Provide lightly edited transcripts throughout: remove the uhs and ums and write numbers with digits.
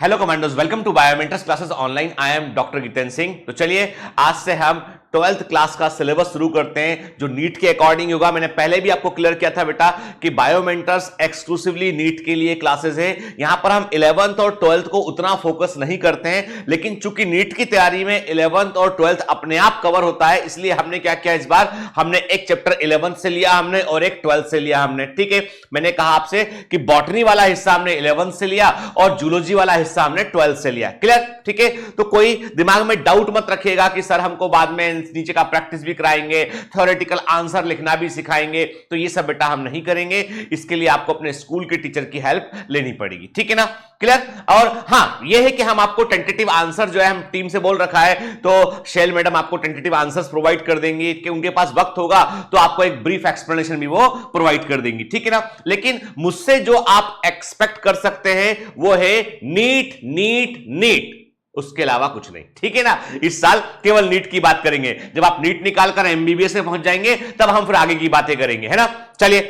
Hello commandos, welcome to Biomentors classes online. I am doctor Jitendra Singh. तो चलिए आज से हम 12th क्लास का सिलेबस शुरू करते हैं जो नीट के अकॉर्डिंग होगा। मैंने पहले भी आपको क्लियर किया था बेटा कि बायोमेंटर्स एक्सक्लूसिवली नीट के लिए क्लासेस है। यहां पर हम 11th और 12th को उतना फोकस नहीं करते हैं, लेकिन चूंकि नीट की तैयारी में 11th और 12th अपने आप कवर होता है, इसलिए हमने क्या किया, इस बार हमने एक चैप्टर 11th से लिया हमने और एक 12th से लिया हमने। ठीक है, मैंने कहा आपसे कि बॉटनी वाला हिस्सा हमने 11th से लिया और जूलॉजी वाला हिस्सा हमने 12th से लिया। क्लियर? ठीक है, तो कोई दिमाग में डाउट मत रखिएगा कि सर हमको बाद में नीचे का प्रैक्टिस भी कराएंगे, थ्योरेटिकल आंसर लिखना भी सिखाएंगे, तो ये सब बेटा हम नहीं करेंगे। इसके लिए आपको अपने स्कूल के टीचर की हेल्प लेनी पड़ेगी। ठीक है ना? क्लियर? और हां, ये है कि हम आपको टेंटेटिव आंसर जो है हम टीम से बोल रखा है, तो शैल मैडम आपको टेंटेटिव आंसर्स प्रोवाइड कर देंगी कि उनके पास वक्त होगा तो आपको एक ब्रीफ एक्सप्लेनेशन भी वो प्रोवाइड कर देंगी। ठीक है ना? लेकिन मुझसे जो आप एक्सपेक्ट कर सकते हैं वो है नीट नीट नीट, उसके अलावा कुछ नहीं। ठीक है ना? इस साल केवल नीट की बात करेंगे। जब आप नीट निकाल कर एमबीबीएस में पहुंच जाएंगे तब हम फिर आगे की बातें करेंगे, है ना? चलिए,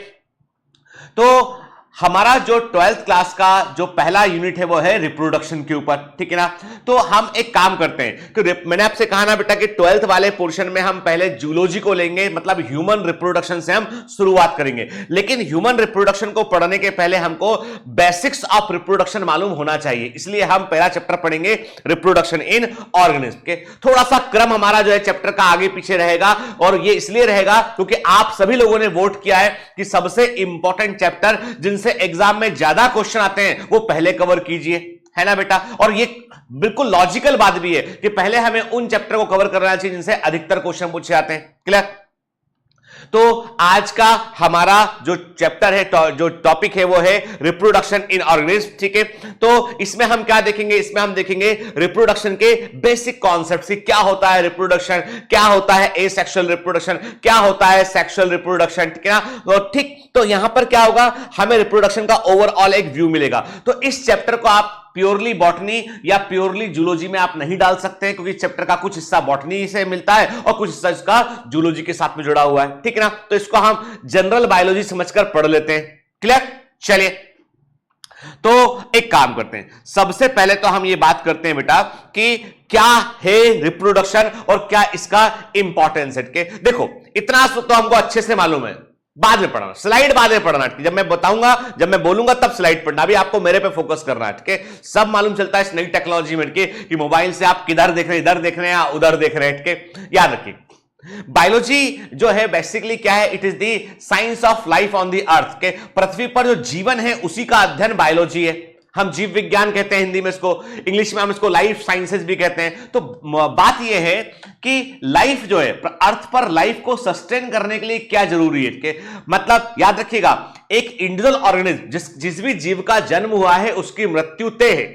तो हमारा जो 12th क्लास का जो पहला यूनिट है वो है रिप्रोडक्शन के ऊपर। ठीक है ना? तो हम एक काम करते हैं कि मैंने आपसे कहा ना बेटा कि 12th वाले पोर्शन में हम पहले जूलॉजी को लेंगे, मतलब ह्यूमन रिप्रोडक्शन से हम शुरुआत करेंगे। लेकिन ह्यूमन रिप्रोडक्शन को पढ़ने के पहले हमको बेसिक्स ऑफ रिप्रोडक्शन मालूम होना चाहिए, इसलिए हम पहला चैप्टर पढ़ेंगे रिप्रोडक्शन इन ऑर्गेनिज्म के। थोड़ा सा क्रम हमारा जो है चैप्टर का आगे पीछे रहेगा, और ये इसलिए रहेगा क्योंकि आप सभी लोगों ने वोट किया है कि सबसे इंपॉर्टेंट चैप्टर जिनसे एग्जाम में ज्यादा क्वेश्चन आते हैं वो पहले कवर कीजिए, है ना बेटा? और ये बिल्कुल लॉजिकल बात भी है कि पहले हमें उन चैप्टर को कवर करना चाहिए जिनसे अधिकतर क्वेश्चन पूछे जाते हैं। क्लियर? तो आज का हमारा जो चैप्टर है, जो टॉपिक है वो है रिप्रोडक्शन इन ऑर्गेनिज्म। ठीक है, तो इसमें हम क्या देखेंगे? इसमें हम देखेंगे रिप्रोडक्शन के बेसिक कॉन्सेप्ट्स, क्या होता है रिप्रोडक्शन, क्या होता है एसेक्सुअल रिप्रोडक्शन, क्या होता है सेक्सुअल रिप्रोडक्शन। ठीक है ना? तो ठीक, तो यहां पर क्या होगा, हमें रिप्रोडक्शन का ओवरऑल एक व्यू मिलेगा। तो इस चैप्टर को आप प्योरली बॉटनी या प्योरली जूलॉजी में आप नहीं डाल सकते हैं, क्योंकि चैप्टर का कुछ हिस्सा बॉटनी से मिलता है और कुछ हिस्सा इसका जूलॉजी के साथ में जुड़ा हुआ है। ठीक है ना? तो इसको हम जनरल बायोलॉजी समझकर पढ़ लेते हैं। क्लियर? चलिए, तो एक काम करते हैं, सबसे पहले तो हम ये बात करते हैं बेटा कि क्या है रिप्रोडक्शन और क्या इसका इंपॉर्टेंस है। देखो, इतना तो हमको अच्छे से मालूम है, बाद में पढ़ना, स्लाइड बाद में पढ़ना। जब मैं बताऊंगा, जब मैं बोलूंगा तब स्लाइड पढ़ना, अभी आपको मेरे पे फोकस करना है। ठीक है? सब मालूम चलता है इस नई टेक्नोलॉजी में कि मोबाइल से आप किधर देख रहे हैं, इधर देख रहे हैं या उधर देख रहे हैं। ठीक है? याद रखिए, बायोलॉजी जो है बेसिकली क्या है, it is the science of life on the earth. के पृथ्वी पर जो जीवन है उसी का अध्ययन बायोलॉजी है। हम जीव विज्ञान कहते हैं हिंदी में इसको, इंग्लिश में हम इसको लाइफ साइंसेस भी कहते हैं। तो बात यह है कि लाइफ जो है, अर्थ पर लाइफ को सस्टेन करने के लिए क्या जरूरी है। के मतलब याद रखिएगा, एक इंडिविजुअल ऑर्गेनिज्म, जिस भी जीव का जन्म हुआ है उसकी मृत्यु तय है,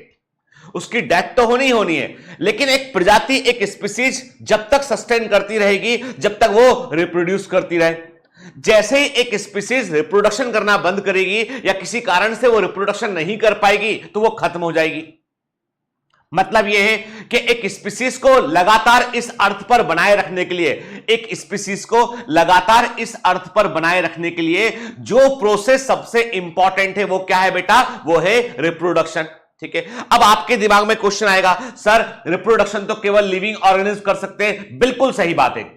उसकी डेथ तो होनी ही होनी है। लेकिन एक प्रजाति, एक स्पीसीज जब तक सस्टेन करती रहेगी, जब तक वो रिप्रोड्यूस करती रहे। जैसे ही एक स्पीसीज रिप्रोडक्शन करना बंद करेगी या किसी कारण से वो रिप्रोडक्शन नहीं कर पाएगी तो वो खत्म हो जाएगी। मतलब यह है कि एक स्पीसीज को लगातार इस अर्थ पर बनाए रखने के लिए, एक स्पीसीज को लगातार इस अर्थ पर बनाए रखने के लिए जो प्रोसेस सबसे इंपॉर्टेंट है वो क्या है बेटा? वो है रिप्रोडक्शन। ठीक है? अब आपके दिमाग में क्वेश्चन आएगा, सर रिप्रोडक्शन तो केवल लिविंग ऑर्गेनिज्म कर सकते हैं। बिल्कुल सही बात है,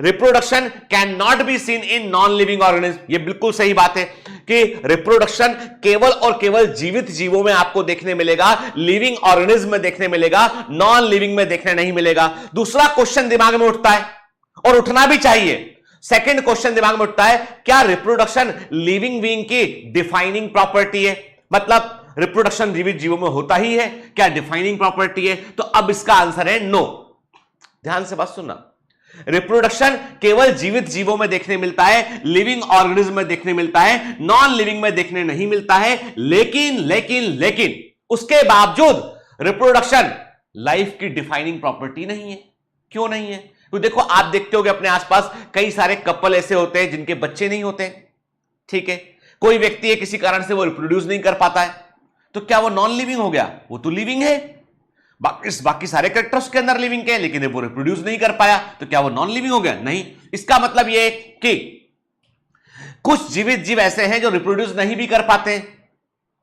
reproduction can not be seen in non living organism. ये बिल्कुल सही बात है कि रिप्रोडक्शन केवल और केवल जीवित जीवों में आपको देखने मिलेगा, लिविंग ऑर्गेनिज्म में देखने मिलेगा, नॉन लिविंग में देखने नहीं मिलेगा। दूसरा क्वेश्चन दिमाग में उठता है और उठना भी चाहिए, सेकंड क्वेश्चन दिमाग में उठता है, क्या रिप्रोडक्शन लिविंग बीइंग की डिफाइनिंग प्रॉपर्टी है? मतलब रिप्रोडक्शन जीवित जीवों में होता ही है, क्या डिफाइनिंग प्रॉपर्टी है? तो अब इसका आंसर है नो। ध्यान से बात सुनना, रिप्रोडक्शन केवल जीवित जीवों में देखने मिलता है, लिविंग ऑर्गेनिज्म में देखने मिलता है, नॉन लिविंग में देखने नहीं मिलता है। लेकिन लेकिन लेकिन उसके बावजूद रिप्रोडक्शन लाइफ की डिफाइनिंग प्रॉपर्टी नहीं है। क्यों नहीं है? तो देखो, आप देखते होगे अपने आसपास कई सारे कपल ऐसे होते हैं जिनके बच्चे नहीं होते। ठीक है? कोई व्यक्ति है, किसी कारण से वो रिप्रोड्यूस नहीं कर पाता है, तो क्या वो नॉन लिविंग हो गया? वो तो लिविंग है, बाकी सारे कैरेक्टर्स के अंदर लिविंग के हैं, लेकिन वो रिप्रोड्यूस नहीं कर पाया, तो क्या वो नॉन लिविंग हो गया? नहीं। इसका मतलब ये कि कुछ जीवित जीव ऐसे हैं जो रिप्रोड्यूस नहीं भी कर पाते हैं,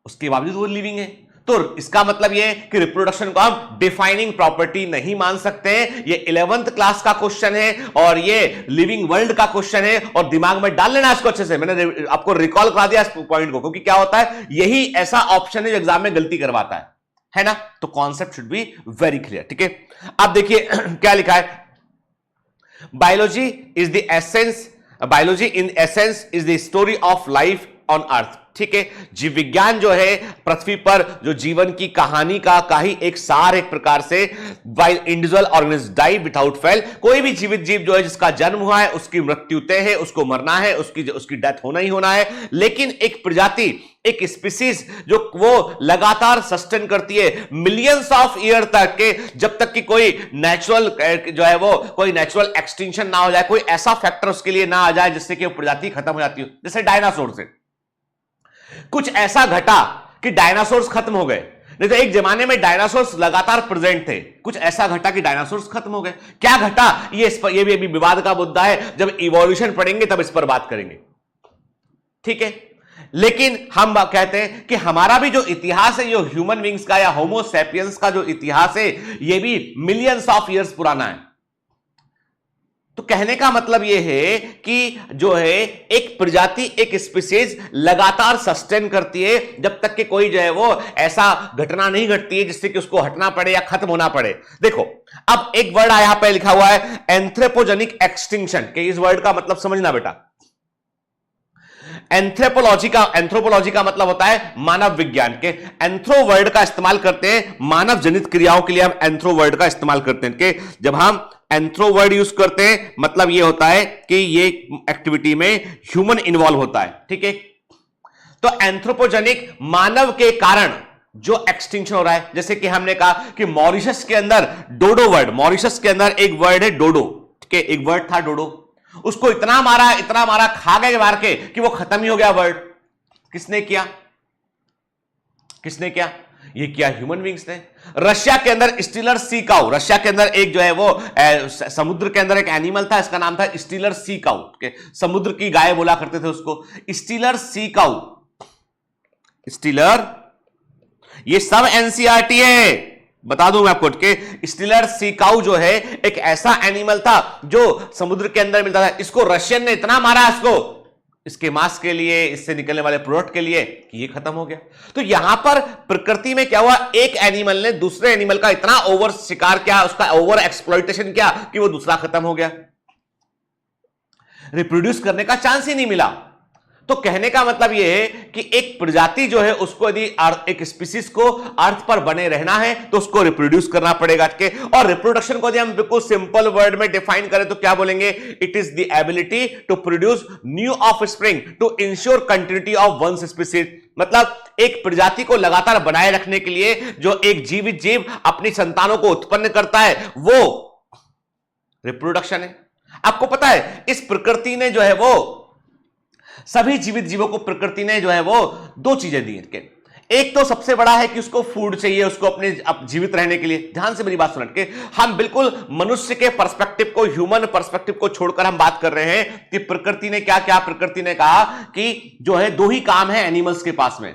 उसके बावजूद वो लिविंग है। तो इसका मतलब ये कि रिप्रोडक्शन को हम डिफाइनिंग प्रॉपर्टी नहीं मान सकते हैं। ये 11th क्लास का क्वेश्चन है और ये लिविंग वर्ल्ड का क्वेश्चन है, और दिमाग में डाल लेना इसको अच्छे से। मैंने आपको रिकॉल करा दिया इस पॉइंट को, क्योंकि क्या होता है, यही ऐसा ऑप्शन है जो एग्जाम में गलती करवाता है ना। तो concept should be very clear, ठीक है। अब देखिए क्या लिखा है, biology is the essence, biology in essence is the story of life on earth, ठीक है। जीव विज्ञान जो है पृथ्वी पर जो जीवन की कहानी का ही एक सार, एक प्रकार से। While individual organism die without fail, कोई भी जीवित जीव जो है जिसका जन्म हुआ है उसकी मृत्यु तय है, उसको मरना है, उसकी डेथ होना ही होना है। लेकिन एक प्रजाति, एक स्पीसीज जो वो लगातार सस्टेन करती है मिलियंस ऑफ ईयर तक के, जब तक कि कोई नेचुरल जो है वो कोई नेचुरल एक्सटिंक्शन ना हो जाए, कोई ऐसा फैक्टर उसके लिए ना आ जाए जिससे कि वो प्रजाति खत्म हो जाती हो। जैसे डायनासोर से कुछ ऐसा घटा कि डायनासोर्स खत्म हो गए, नहीं तो एक जमाने में डायनासोर्स लगातार प्रेजेंट थे, कुछ ऐसा घटा कि डायनासोर्स खत्म हो गए। क्या घटा, ये भी अभी विवाद का मुद्दा है, जब इवोल्यूशन पढ़ेंगे तब इस पर बात करेंगे, ठीक है। लेकिन हम कहते हैं कि हमारा भी जो इतिहास है, जो ह्यूमन बींग्स का या होमो सैपियंस का जो इतिहास है, ये भी मिलियंस ऑफ ईयर्स पुराना है। तो कहने का मतलब यह है कि जो है एक प्रजाति, एक स्पीसीज लगातार सस्टेन करती है जब तक कि कोई जो है वो ऐसा घटना नहीं घटती है जिससे कि उसको हटना पड़े या खत्म होना पड़े। देखो अब एक वर्ड यहां पे लिखा हुआ है एंथ्रोपोजेनिक एक्सटिंक्शन, कि इस वर्ड का मतलब समझना बेटा। एंथ्रोपोलॉजी का मतलब होता है मानव विज्ञान के। एंथ्रो वर्ड का इस्तेमाल करते हैं मानव जनित क्रियाओं के लिए, हम एंथ्रो वर्ड का इस्तेमाल करते हैं कि जब हम एंथ्रो वर्ड यूज करते हैं मतलब ये होता है कि ये एक्टिविटी में ह्यूमन इन्वॉल्व होता है, ठीक है। तो एंथ्रोपोजेनिक मानव के कारण जो एक्सटिंक्शन हो रहा है, जैसे कि हमने कहा कि मॉरिशस के अंदर डोडो वर्ड, मॉरिशस के अंदर एक वर्ड है डोडो, ठीक है, एक वर्ड था डोडो, उसको इतना मारा खा गए मार के कि वो खत्म ही हो गया वर्ड। किसने किया? ये किया ह्यूमन बींग्स ने। रशिया के अंदर स्टीलर सी काउ, रशिया के अंदर एक जो है वो समुद्र के अंदर एक एनिमल था, इसका नाम था स्टीलर सी काउ, समुद्र की गाय बोला करते थे उसको, स्टीलर सी काउ। स्टीलर, ये सब एनसीईआरटी है, बता दूं मैं आपको कि स्टीलर सी काउ जो है एक ऐसा एनिमल था जो समुद्र के अंदर मिलता था। इसको रशियन ने इतना मारा इसको, इसके मांस के लिए, इससे निकलने वाले प्रोडक्ट के लिए, कि ये खत्म हो गया। तो यहां पर प्रकृति में क्या हुआ, एक एनिमल ने दूसरे एनिमल का इतना ओवर शिकार किया, उसका ओवर एक्सप्लॉइटेशन किया कि वो दूसरा खत्म हो गया, रिप्रोड्यूस करने का चांस ही नहीं मिला। तो कहने का मतलब यह है कि एक प्रजाति जो है उसको यदि एक स्पीसीज को अर्थ पर बने रहना है तो उसको रिप्रोड्यूस करना पड़ेगा, और रिप्रोडक्शन को यदि हम बिल्कुल सिंपल वर्ड में डिफाइन करें तो क्या बोलेंगे, it is the ability to produce new offspring to ensure continuity of one's species. मतलब एक प्रजाति को लगातार बनाए रखने के लिए जो एक जीवित जीव अपनी संतानों को उत्पन्न करता है वो रिप्रोडक्शन है। आपको पता है इस प्रकृति ने जो है वो सभी जीवित जीवों को प्रकृति ने जो है वो दो चीजें दी हैं। एक तो सबसे बड़ा है कि उसको फूड चाहिए, उसको अपने जीवित रहने के लिए। ध्यान से मेरी बात सुन के, हम बिल्कुल मनुष्य के पर्सपेक्टिव को, ह्यूमन पर्सपेक्टिव को छोड़कर हम बात कर रहे हैं कि प्रकृति ने क्या क्या, प्रकृति ने कहा कि जो है दो ही काम है एनिमल्स के पास में।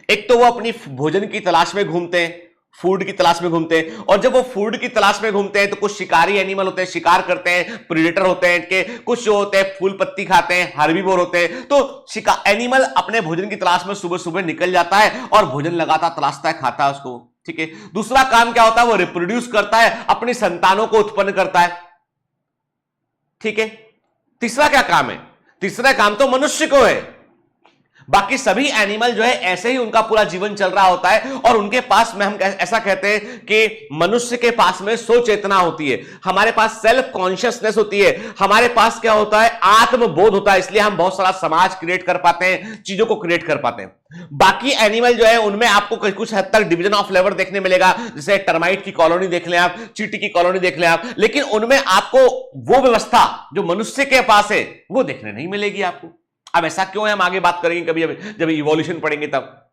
एक तो वो अपनी भोजन की तलाश में घूमते हैं, फूड की तलाश में घूमते हैं, और जब वो फूड की तलाश में घूमते हैं तो कुछ शिकारी एनिमल होते हैं, शिकार करते हैं, प्रेडेटर होते हैं इनके, कुछ जो होते हैं फूल पत्ती खाते हैं, हार्बीवोर होते हैं। तो एनिमल अपने भोजन की तलाश में सुबह सुबह निकल जाता है और भोजन लगातार तलाशता है, खाता है उसको, ठीक है। दूसरा काम क्या होता है, वो रिप्रोड्यूस करता है, अपनी संतानों को उत्पन्न करता है, ठीक है। तीसरा क्या काम है, तीसरा काम तो मनुष्य को है। बाकी सभी एनिमल जो है ऐसे ही उनका पूरा जीवन चल रहा होता है, और उनके पास में हम ऐसा कहते हैं कि मनुष्य के पास में सोच चेतना होती है, हमारे पास सेल्फ कॉन्शियसनेस होती है, हमारे पास क्या होता है, आत्मबोध होता है। इसलिए हम बहुत सारा समाज क्रिएट कर पाते हैं, चीजों को क्रिएट कर पाते हैं। बाकी एनिमल जो है उनमें आपको कुछ हद तक डिवीजन ऑफ लेबर देखने मिलेगा, जैसे टर्माइट की कॉलोनी देख लें आप, चींटी की कॉलोनी देख लें आप, लेकिन उनमें आपको वो व्यवस्था जो मनुष्य के पास है वो देखने नहीं मिलेगी आपको। अब ऐसा क्यों है, हम आगे बात करेंगे कभी, जब इवोल्यूशन पढ़ेंगे तब।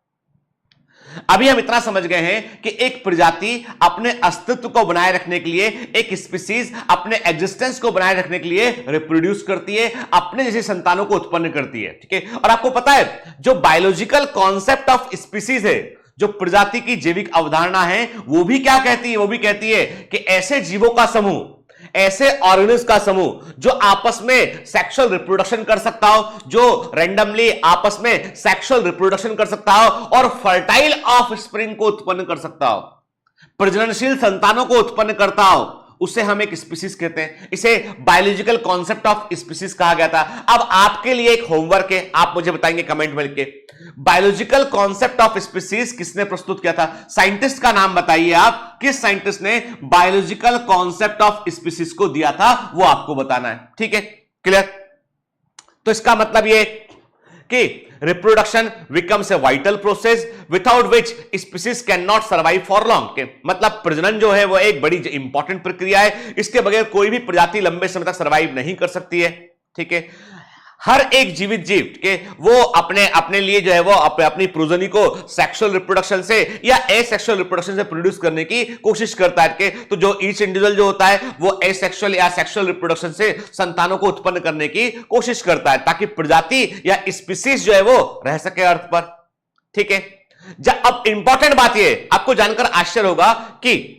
अभी हम इतना समझ गए हैं कि एक प्रजाति अपने अस्तित्व को बनाए रखने के लिए, एक स्पीसीज अपने एग्जिस्टेंस को बनाए रखने के लिए रिप्रोड्यूस करती है, अपने जैसे संतानों को उत्पन्न करती है, ठीक है। और आपको पता है जो बायोलॉजिकल कॉन्सेप्ट ऑफ स्पीसीज है, जो प्रजाति की जैविक अवधारणा है वो भी क्या कहती है, वो भी कहती है कि ऐसे जीवों का समूह, ऐसे ऑर्गेनिज्म का समूह जो आपस में सेक्सुअल रिप्रोडक्शन कर सकता हो, जो रैंडमली आपस में सेक्सुअल रिप्रोडक्शन कर सकता हो और फर्टाइल ऑफस्प्रिंग को उत्पन्न कर सकता हो, प्रजननशील संतानों को उत्पन्न करता हो, उसे हम एक स्पीसीज कहते हैं। इसे बायोलॉजिकल कॉन्सेप्ट ऑफ स्पीसीज कहा गया था। अब आपके लिए एक होमवर्क है, आप मुझे बताएंगे कमेंट में लिख के, बायोलॉजिकल कॉन्सेप्ट ऑफ स्पीसीज किसने प्रस्तुत किया था? साइंटिस्ट का नाम बताइए आप, किस साइंटिस्ट ने बायोलॉजिकल कॉन्सेप्ट ऑफ स्पीसीज को दिया था, वो आपको बताना है। ठीक है, क्लियर? तो इसका मतलब ये कि reproduction becomes a vital process without which species can not survive for long. के मतलब प्रजनन जो है वो एक बड़ी इंपॉर्टेंट प्रक्रिया है, इसके बगैर कोई भी प्रजाति लंबे समय तक सर्वाइव नहीं कर सकती है। ठीक है, हर एक जीवित जीव के वो अपने लिए जो है वो अपनी प्रोजनी को सेक्सुअल रिप्रोडक्शन से या एसेक्सुअल रिप्रोडक्शन से प्रोड्यूस करने की कोशिश करता है। के तो जो ईच इंडिविजुअल जो होता है वो एसेक्सुअल या सेक्सुअल रिप्रोडक्शन से संतानों को उत्पन्न करने की कोशिश करता है ताकि प्रजाति या स्पीसीज जो है वो रह सके अर्थ पर। ठीक है, अब इंपॉर्टेंट बात ये आपको जानकर आश्चर्य होगा कि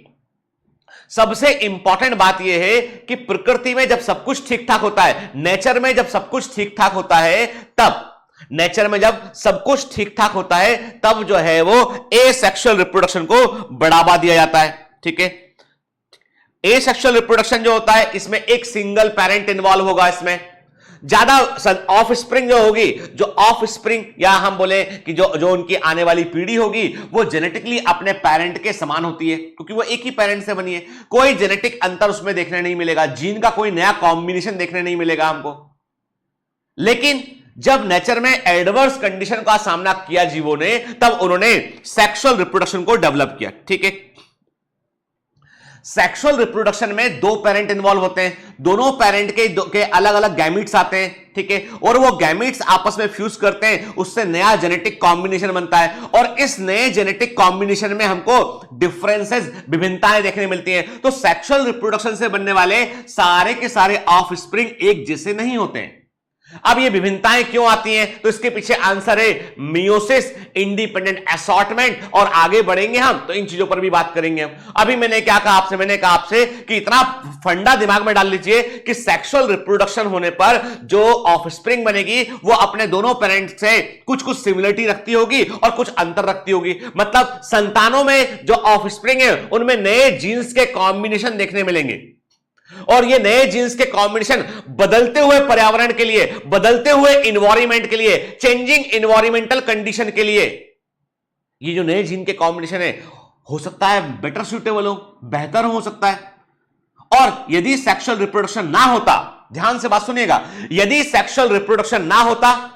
सबसे इंपॉर्टेंट बात यह है कि प्रकृति में जब सब कुछ ठीक ठाक होता है, नेचर में जब सब कुछ ठीक ठाक होता है, तब नेचर में जब सब कुछ ठीक ठाक होता है तब जो है वो एसेक्सुअल रिप्रोडक्शन को बढ़ावा दिया जाता है। ठीक है, एसेक्सुअल रिप्रोडक्शन जो होता है इसमें एक सिंगल पेरेंट इन्वॉल्व होगा, इसमें ज्यादा ऑफ स्प्रिंग जो होगी, जो ऑफ स्प्रिंग या हम बोले कि जो उनकी आने वाली पीढ़ी होगी वो जेनेटिकली अपने पेरेंट के समान होती है क्योंकि वो एक ही पेरेंट से बनी है। कोई जेनेटिक अंतर उसमें देखने नहीं मिलेगा, जीन का कोई नया कॉम्बिनेशन देखने नहीं मिलेगा हमको। लेकिन जब नेचर में एडवर्स कंडीशन का सामना किया जीवों ने, तब उन्होंने सेक्सुअल रिप्रोडक्शन को डेवलप किया। ठीक है, सेक्सुअल रिप्रोडक्शन में दो पेरेंट इन्वॉल्व होते हैं, दोनों पेरेंट के अलग अलग गैमीट्स आते हैं। ठीक है, और वो गैमीट्स आपस में फ्यूज करते हैं, उससे नया जेनेटिक कॉम्बिनेशन बनता है और इस नए जेनेटिक कॉम्बिनेशन में हमको डिफरेंसेस, विभिन्नताएं देखने मिलती हैं। तो सेक्सुअल रिप्रोडक्शन से बनने वाले सारे के सारे ऑफस्प्रिंग एक जैसे नहीं होते हैं। अब ये विभिन्नताएं क्यों आती हैं? तो इसके पीछे आंसर है मियोसिस, इंडिपेंडेंट असॉर्टमेंट, और आगे बढ़ेंगे हम तो इन चीजों पर भी बात करेंगे हम। अभी मैंने क्या कहा आपसे? मैंने कहा आपसे कि इतना फंडा दिमाग में डाल लीजिए कि सेक्सुअल रिप्रोडक्शन होने पर जो ऑफस्प्रिंग बनेगी वो अपने दोनों पेरेंट से कुछ कुछ सिमिलरिटी रखती होगी और कुछ अंतर रखती होगी। मतलब संतानों में जो ऑफस्प्रिंग है उनमें नए जीन्स के कॉम्बिनेशन देखने मिलेंगे और ये नए जीन्स के कॉम्बिनेशन बदलते हुए पर्यावरण के लिए, बदलते हुए इन्वायरमेंट के लिए, चेंजिंग इन्वायरमेंटल कंडीशन के लिए, ये जो नए जीन के कॉम्बिनेशन है हो सकता है बेटर सूटेबल हो, बेहतर हो सकता है। और यदि सेक्सुअल रिप्रोडक्शन ना होता, ध्यान से बात सुनिएगा, यदि सेक्सुअल रिप्रोडक्शन ना होता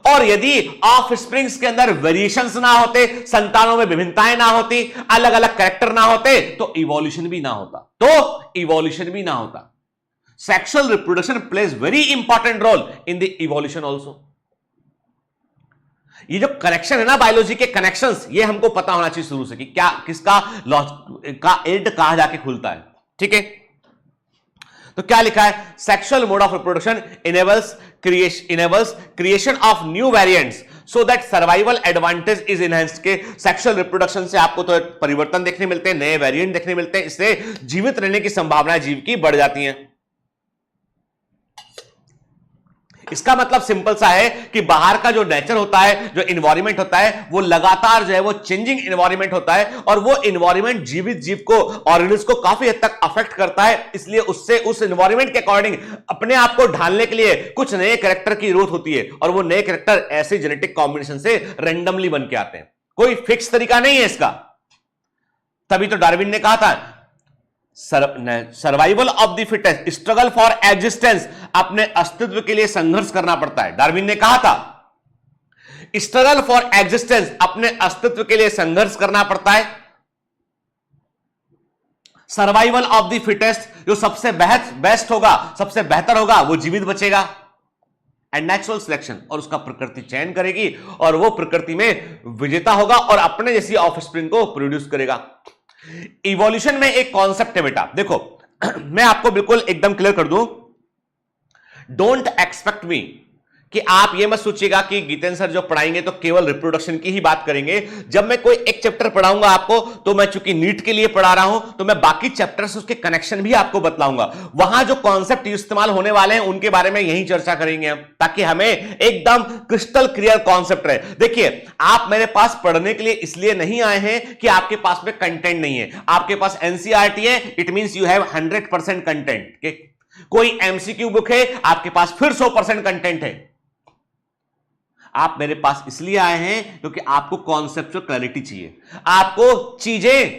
और यदि ऑफ स्प्रिंग्स के अंदर वेरिएशंस ना होते, संतानों में विभिन्नताएं ना होती, अलग अलग कैरेक्टर ना होते, तो इवोल्यूशन भी ना होता। Sexual reproduction plays very important role in the evolution also. ये जो कनेक्शन है ना, बायोलॉजी के कनेक्शंस, ये हमको पता होना चाहिए शुरू से कि क्या किसका का एंड कहां जाके खुलता है। ठीक है, तो क्या लिखा है? Sexual mode of reproduction enables creation of new variants so that survival advantage is enhanced. के सेक्सुअल रिप्रोडक्शन से आपको तो परिवर्तन देखने मिलते हैं, नए वेरिएंट देखने मिलते हैं, इससे जीवित रहने की संभावना जीव की बढ़ जाती है। इसका मतलब सिंपल सा है कि बाहर का जो नेचर होता है, जो इन्वायरमेंट होता है, वो लगातार जो है वो चेंजिंग इन्वायरमेंट होता है और वो इन्वायरमेंट जीवित जीव को, ऑर्गेनिज्म को काफी हद तक अफेक्ट करता है। इसलिए उससे उस इन्वायरमेंट के अकॉर्डिंग अपने आप को ढालने के लिए कुछ नए कैरेक्टर की जरूरत होती है और वो नए कैरेक्टर ऐसे जेनेटिक कॉम्बिनेशन से रैंडमली बन के आते हैं। कोई फिक्स तरीका नहीं है इसका। तभी तो डार्विन ने कहा था survival of the fittest, struggle for existence, अपने अस्तित्व के लिए संघर्ष करना पड़ता है। डार्विन ने कहा था स्ट्रगल फॉर एग्जिस्टेंस, अपने अस्तित्व के लिए संघर्ष करना पड़ता है। सर्वाइवल ऑफ द फिटेस्ट, जो सबसे बेस्ट होगा, सबसे बेहतर होगा, वो जीवित बचेगा। एंड नेचुरल सिलेक्शन, और उसका प्रकृति चयन करेगी और वो प्रकृति में विजेता होगा और अपने जैसी ऑफस्प्रिंग को प्रोड्यूस करेगा। इवोल्यूशन में एक कॉन्सेप्ट है बेटा, देखो मैं आपको बिल्कुल एकदम क्लियर कर दूं, डोंट एक्सपेक्ट मी कि आप ये मत सोचिएगा कि गीतेंद्र सर जो पढ़ाएंगे तो केवल रिप्रोडक्शन की ही बात करेंगे। जब मैं कोई एक चैप्टर पढ़ाऊंगा आपको, तो मैं चूंकि नीट के लिए पढ़ा रहा हूं, तो मैं बाकी चैप्टर से उसके कनेक्शन भी आपको बतलाऊंगा। वहां जो कॉन्सेप्ट इस्तेमाल होने वाले हैं उनके बारे में यही चर्चा करेंगे हम, ताकि हमें एकदम क्रिस्टल क्लियर कॉन्सेप्ट रहे। देखिए, आप मेरे पास पढ़ने के लिए इसलिए नहीं आए हैं कि आपके पास में कंटेंट नहीं है। आपके पास एनसीईआरटी है, it means you have 100% content. कोई एमसीक्यू बुक है, आपके पास फिर 100% कंटेंट है। आप मेरे पास इसलिए आए हैं क्योंकि आपको कॉन्सेप्चुअल क्लैरिटी चाहिए। आपको चीजें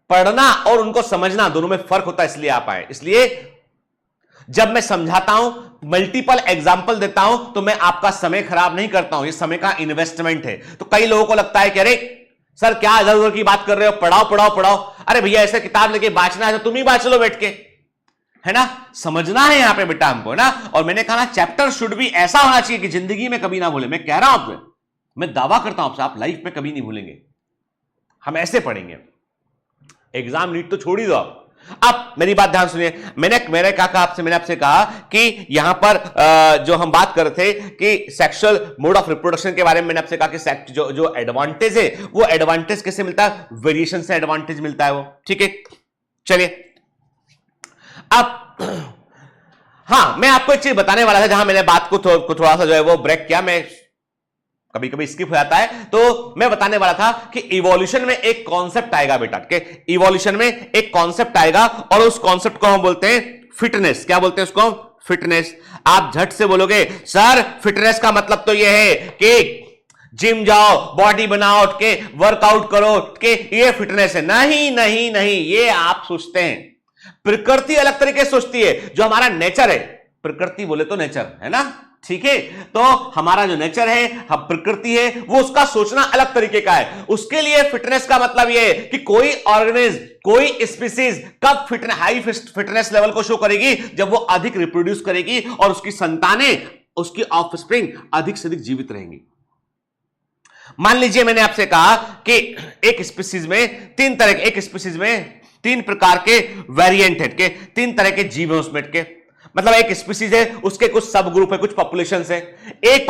पढ़ना और उनको समझना दोनों में फर्क होता है, इसलिए आप आए। इसलिए जब मैं समझाता हूं, मल्टीपल एग्जाम्पल देता हूं, तो मैं आपका समय खराब नहीं करता हूं। ये समय का इन्वेस्टमेंट है। तो कई लोगों को लगता है कि अरे सर क्या इधर उधर की बात कर रहे हो, पढ़ाओ पढ़ाओ पढ़ाओ। अरे भैया ऐसे किताब लेके बांचना है तो तुम ही बांच लो बैठ के, है ना। समझना है यहां पे बेटा हमको ना। और मैंने कहा ना, चैप्टर शुड भी ऐसा होना चाहिए कि जिंदगी में कभी ना भूले। मैं कह रहा हूं आपसे, मैं दावा करता हूं आपसे, आप लाइफ में कभी नहीं भूलेंगे। हम ऐसे पढ़ेंगे। एग्जाम नीट तो छोड़ ही दो आप मेरी बात ध्यान सुनिए। मैंने आपसे कहा कि यहां पर जो हम बात कर रहे थे कि सेक्सुअल मोड ऑफ रिप्रोडक्शन के बारे में, मैंने आपसे कहा कि जो एडवांटेज है, वो एडवांटेज कैसे मिलता है, वेरिएशन से एडवांटेज मिलता है वो। ठीक है, चलिए अब हां, मैं आपको एक चीज बताने वाला था, जहां मैंने बात को थोड़ा सा जो है वो ब्रेक किया। मैं कभी कभी स्किप हो जाता है। तो मैं बताने वाला था कि इवोल्यूशन में एक कॉन्सेप्ट आएगा बेटा, कि इवोल्यूशन में एक कॉन्सेप्ट आएगा और उस कॉन्सेप्ट को हम बोलते हैं फिटनेस। क्या बोलते हैं उसको? फिटनेस। आप झट से बोलोगे सर फिटनेस का मतलब तो यह है कि जिम जाओ, बॉडी बनाओ, उठ के वर्कआउट करो, उठ के ये फिटनेस है। नहीं नहीं नहीं, ये आप सोचते हैं। प्रकृति अलग तरीके से सोचती है। जो हमारा नेचर है, प्रकृति बोले तो नेचर है ना, ठीक है। तो हमारा जो नेचर है, हम प्रकृति है, वो उसका सोचना अलग तरीके का है। उसके लिए फिटनेस का मतलब ये है कि कोई ऑर्गेनिज्म, कोई स्पीसीज कब हाई फिटनेस लेवल को शो करेगी, जब वो अधिक रिप्रोड्यूस करेगी और उसकी संतानें, उसकी ऑफस्प्रिंग अधिक से अधिक जीवित रहेंगी। मान लीजिए मैंने आपसे कहा कि एक स्पीसीज में तीन प्रकार के वेरिएंट है, के तीन तरह के जीव हैं उसमें के। मतलब एक स्पीसीज है, उसके कुछ सब ग्रुप है, कुछ पॉपुलेशन है। एक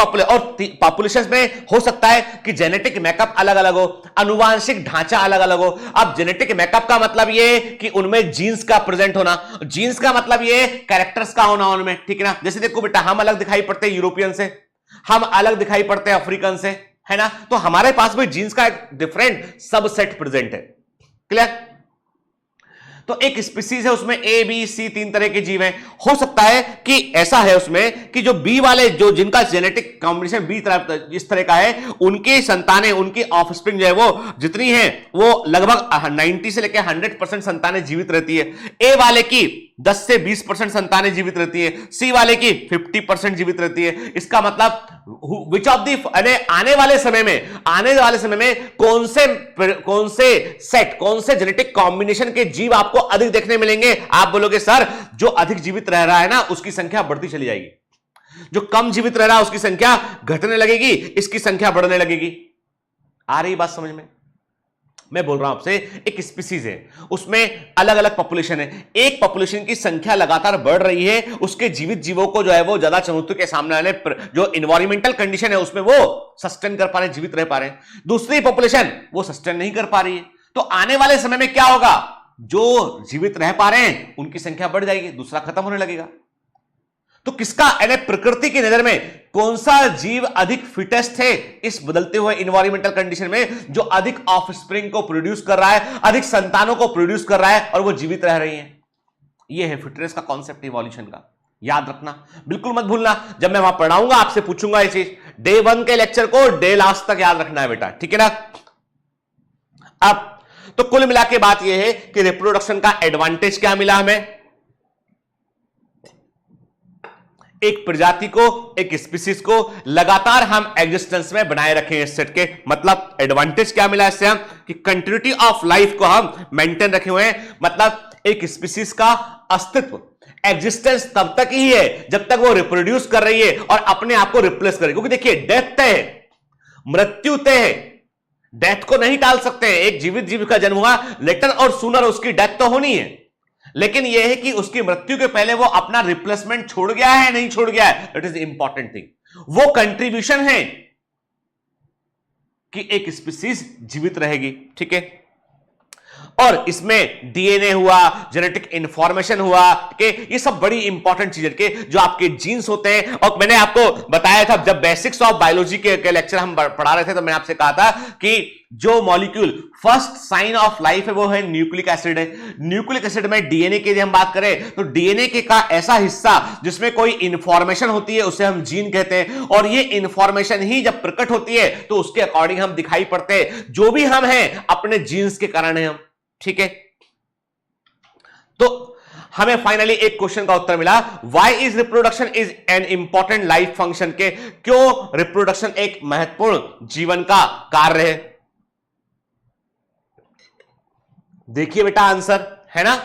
पॉपुलेशन में हो सकता है कि जेनेटिक मेकअप अलग अलग हो, अनुवांशिक ढांचा अलग अलग हो। अब जेनेटिक मेकअप का मतलब ये कि उनमें जीन्स का प्रेजेंट होना, जीन्स का मतलब ये कैरेक्टर्स का होना उनमें, ठीक है ना। जैसे देखो बेटा, हम अलग दिखाई पड़ते हैं यूरोपियन से, हम अलग दिखाई पड़ते हैं अफ्रीकन से, है ना। तो हमारे पास भी जीन्स का एक डिफरेंट सबसेट प्रेजेंट है। क्लियर? तो एक स्पीसीज है, उसमें ए बी सी तीन तरह के जीव हैं। हो सकता है कि ऐसा है उसमें कि जो बी वाले, जो जिनका जेनेटिक कॉम्बिनेशन बी तरह इस तरह का है, उनकी संतानें, उनकी ऑफस्प्रिंग जो है वो जितनी है, वो लगभग 90 से लेकर 100% संतानें जीवित रहती है। ए वाले की 10 से 20% संतानें जीवित रहती है, सी वाले की 50% जीवित रहती है। इसका मतलब विच ऑफ दी, आने वाले समय में कौन से जेनेटिक कॉम्बिनेशन के जीव आपको अधिक देखने मिलेंगे। आप बोलोगे सर जो अधिक जीवित रह रहा है ना, उसकी संख्या बढ़ती चली जाएगी, जो कम जीवित रह रहा है उसकी संख्या घटने लगेगी, इसकी संख्या बढ़ने लगेगी। आ रही बात समझ में? मैं बोल रहा हूं आपसे, एक स्पीसीज है, उसमें अलग अलग पॉपुलेशन है। एक पॉपुलेशन की संख्या लगातार बढ़ रही है, उसके जीवित जीवों को जो है वो ज्यादा चुनौतियों के सामने आने, जो इन्वायरमेंटल कंडीशन है उसमें वो सस्टेन कर पा रहे, जीवित रह पा रहे हैं। दूसरी पॉपुलेशन वो सस्टेन नहीं कर पा रही है। तो आने वाले समय में क्या होगा, जो जीवित रह पा रहे हैं उनकी संख्या बढ़ जाएगी, दूसरा खत्म होने लगेगा। तो किसका, यानी प्रकृति की नजर में कौन सा जीव अधिक फिटेस्ट है इस बदलते हुए इन्वायरमेंटल कंडीशन में, जो अधिक ऑफस्प्रिंग को प्रोड्यूस कर रहा है, अधिक संतानों को प्रोड्यूस कर रहा है और वो जीवित रह रही हैं। ये है फिटनेस का कॉन्सेप्ट इवोल्यूशन का। याद रखना, बिल्कुल मत भूलना। जब मैं वहां पढ़ाऊंगा आपसे पूछूंगा ये चीज, डे 1 के लेक्चर को डे लास्ट तक याद रखना है बेटा, ठीक है ना। अब तो कुल मिला के बात यह है कि रिप्रोडक्शन का एडवांटेज क्या मिला हमें, एक प्रजाति को, एक स्पीसीज को लगातार हम एग्जिस्टेंस में बनाए रखें इस सेट के। मतलब एडवांटेज क्या मिला इससे हम, कि कंटिन्यूटी ऑफ लाइफ को हम मेंटेन रखे हुए हैं। मतलब एक स्पीसीज का अस्तित्व, एग्जिस्टेंस तब तक ही है जब तक वो रिप्रोड्यूस कर रही है और अपने आप को रिप्लेस करे। क्योंकि देखिए डेथ तय है, मृत्यु तय है, डेथ को नहीं टाल सकते हैं। एक जीवित जीव का जन्म हुआ, लेटर और सूनर उसकी डेथ तो होनी है, लेकिन यह है कि उसकी मृत्यु के पहले वो अपना रिप्लेसमेंट छोड़ गया है नहीं छोड़ गया है, दैट इज इंपॉर्टेंट थिंग। वो कंट्रीब्यूशन है कि एक स्पीसीज जीवित रहेगी। ठीक है, और इसमें डीएनए हुआ, जेनेटिक इंफॉर्मेशन हुआ, ठीक है, ये सब बड़ी इंपॉर्टेंट चीजें के जो आपके जीन्स होते हैं। और मैंने आपको बताया था जब बेसिक्स ऑफ बायोलॉजी के लेक्चर हम पढ़ा रहे थे तो मैंने आपसे कहा था कि जो molecule first sign of life है वो है न्यूक्लिक एसिड है। न्यूक्लिक एसिड में डीएनए की हम बात करें तो डीएनए के का ऐसा हिस्सा जिसमें कोई इंफॉर्मेशन होती है उसे हम जीन कहते हैं, और ये इंफॉर्मेशन ही जब प्रकट होती है तो उसके अकॉर्डिंग हम दिखाई पड़ते हैं। जो भी हम हैं अपने जीन्स के कारण है हम। ठीक है, तो हमें फाइनली एक क्वेश्चन का उत्तर मिला, why is reproduction is an important life function, के क्यों रिप्रोडक्शन एक महत्वपूर्ण जीवन का कार्य है। देखिए बेटा आंसर है ना,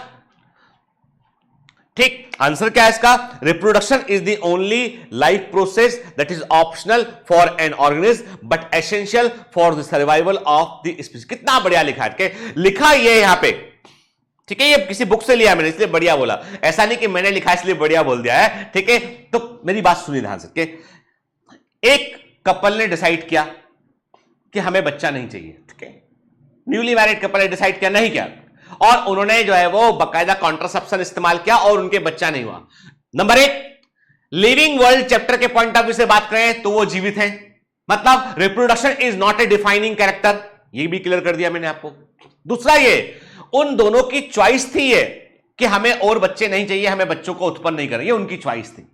ठीक, आंसर क्या है इसका, reproduction is the only life process that is optional for an organism but essential for the survival of the species. कितना बढ़िया लिखा है, लिखा ये यहां पे, ठीक है, ये किसी बुक से लिया मैंने इसलिए बढ़िया बोला, ऐसा नहीं कि मैंने लिखा इसलिए बढ़िया बोल दिया है। ठीक है, तो मेरी बात सुनिए ध्यान से, एक कपल ने डिसाइड किया कि हमें बच्चा नहीं चाहिए। ठीक है, न्यूली मैरिड कपल ने डिसाइड किया, नहीं किया, और उन्होंने जो है वो बकायदा कॉन्ट्रासेप्शन इस्तेमाल किया और उनके बच्चा नहीं हुआ। नंबर एक, लिविंग वर्ल्ड चैप्टर के पॉइंट ऑफ व्यू से बात करें तो वो जीवित हैं, मतलब reproduction is not a defining character, ये भी क्लियर कर दिया मैंने आपको। दूसरा, ये उन दोनों की चॉइस थी ये कि हमें और बच्चे नहीं चाहिए, हमें बच्चों को उत्पन्न नहीं करेंगे, उनकी चॉइस थी।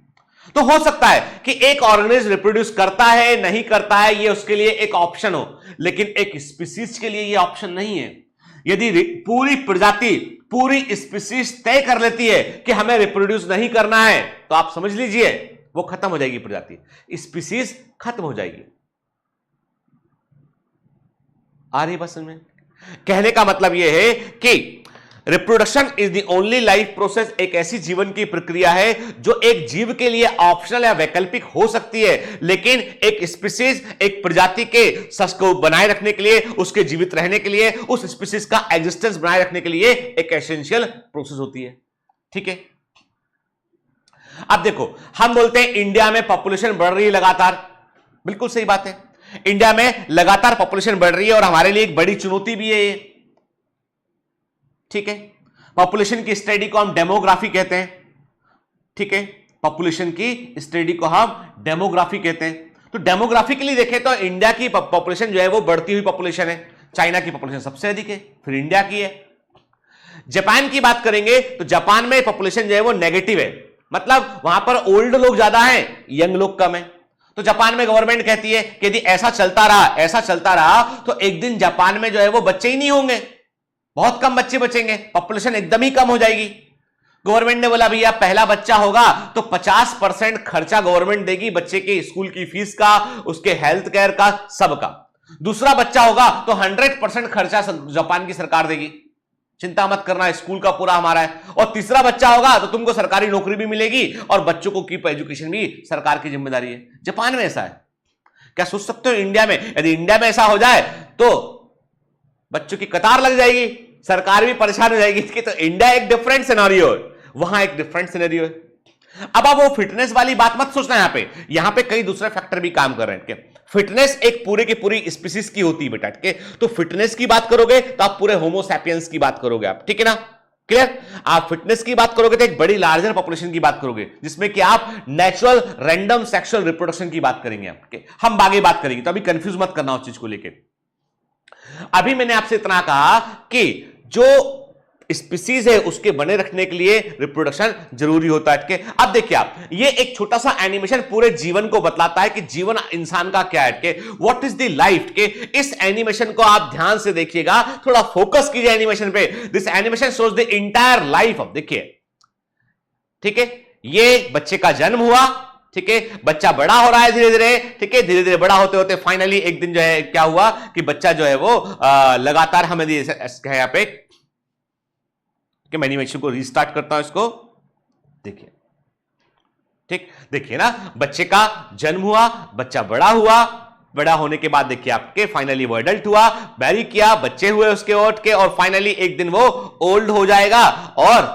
तो हो सकता है कि एक ऑर्गेनिज्म रिप्रोड्यूस करता है नहीं करता है ये उसके लिए एक ऑप्शन हो, लेकिन एक स्पीसीज के लिए ये ऑप्शन नहीं है। यदि पूरी प्रजाति, पूरी स्पीसीज तय कर लेती है कि हमें रिप्रोड्यूस नहीं करना है तो आप समझ लीजिए वो खत्म हो जाएगी, प्रजाति, स्पीसीज खत्म हो जाएगी। आ रही बस में कहने का मतलब यह है कि reproduction is the only life process, एक ऐसी जीवन की प्रक्रिया है जो एक जीव के लिए ऑप्शनल या वैकल्पिक हो सकती है, लेकिन एक स्पीसीज, एक प्रजाति के सस को बनाए रखने के लिए, उसके जीवित रहने के लिए, उस स्पीसीज का एग्जिस्टेंस बनाए रखने के लिए एक एसेंशियल प्रोसेस होती है। ठीक है, अब देखो हम बोलते हैं इंडिया में पॉपुलेशन बढ़ रही है लगातार, बिल्कुल सही बात है, इंडिया में लगातार पॉपुलेशन बढ़ रही है और हमारे लिए एक बड़ी चुनौती भी है ये। ठीक है, पॉपुलेशन की स्टडी को हम डेमोग्राफी कहते हैं। ठीक है, पॉपुलेशन की स्टडी को हम डेमोग्राफी कहते हैं। तो डेमोग्राफी के लिए देखें तो इंडिया की पॉपुलेशन जो है वो बढ़ती हुई पॉपुलेशन है, चाइना की पॉपुलेशन सबसे अधिक है, फिर इंडिया की है। जापान की बात करेंगे तो जापान में पॉपुलेशन जो है वो नेगेटिव है, मतलब वहां पर ओल्ड लोग ज्यादा हैं, यंग लोग कम है। तो जापान में गवर्नमेंट कहती है कि यदि ऐसा चलता रहा तो एक दिन जापान में जो है वो बच्चे ही नहीं होंगे, बहुत कम बच्चे बचेंगे, पॉपुलेशन एकदम ही कम हो जाएगी। गवर्नमेंट ने बोला भैया पहला बच्चा होगा तो 50% खर्चा गवर्नमेंट देगी, बच्चे के स्कूल की फीस का, उसके हेल्थ केयर का, सबका। दूसरा बच्चा होगा तो 100% खर्चा जापान की सरकार देगी, चिंता मत करना, स्कूल का पूरा हमारा है। और तीसरा बच्चा होगा तो तुमको सरकारी नौकरी भी मिलेगी और बच्चों को कीप एजुकेशन भी सरकार की जिम्मेदारी है। जापान में ऐसा है, क्या सोच सकते हो इंडिया में? यदि इंडिया में ऐसा हो जाए तो बच्चों की कतार लग जाएगी, सरकार भी परेशान हो जाएगी। तो इंडिया एक डिफरेंट सिनेरियो है, वहां एक डिफरेंट सिनेरियो है। अब आप वो फिटनेस वाली बात मत सोचना, यहां पे कई दूसरे फैक्टर भी काम कर रहे हैं। फिटनेस एक पूरे की पूरी स्पीसीज की होती है बेटा, ठीक है? तो फिटनेस की बात करोगे तो आप पूरे होमो सैपियंस की बात करोगे आप, ठीक है ना? क्लियर? आप फिटनेस की बात करोगे तो एक बड़ी लार्जर पॉपुलेशन की बात करोगे, जिसमें कि आप नेचुरल रैंडम सेक्सुअल रिप्रोडक्शन की बात करेंगे आप, हम आगे बात करेंगे, तो अभी कंफ्यूज मत करना उस चीज को लेकर। अभी मैंने आपसे इतना कहा कि जो स्पीसीज है उसके बने रखने के लिए रिप्रोडक्शन जरूरी होता है। अब देखिए आप, ये एक छोटा सा एनिमेशन पूरे जीवन को बतलाता है कि जीवन इंसान का क्या है, व्हाट इज द लाइफ के। इस एनिमेशन को आप ध्यान से देखिएगा, थोड़ा फोकस कीजिए एनिमेशन पे। This animation shows the entire life of, देखिए, ठीक है, ये बच्चे का जन्म हुआ, ठीक है, बच्चा बड़ा हो रहा है धीरे धीरे, ठीक है, धीरे धीरे बड़ा होते होते फाइनली एक दिन जो है क्या हुआ कि बच्चा जो है वो लगातार, हमें यहां पे कि मैं एनिमेशन को रीस्टार्ट करता हूं, इसको देखिए, ठीक, देखिए ना, बच्चे का जन्म हुआ, बच्चा बड़ा हुआ, बड़ा होने के बाद देखिए आपके फाइनली वो एडल्ट हुआ, मैरी किया, बच्चे हुए उसके ओट के, और फाइनली एक दिन वो ओल्ड हो जाएगा और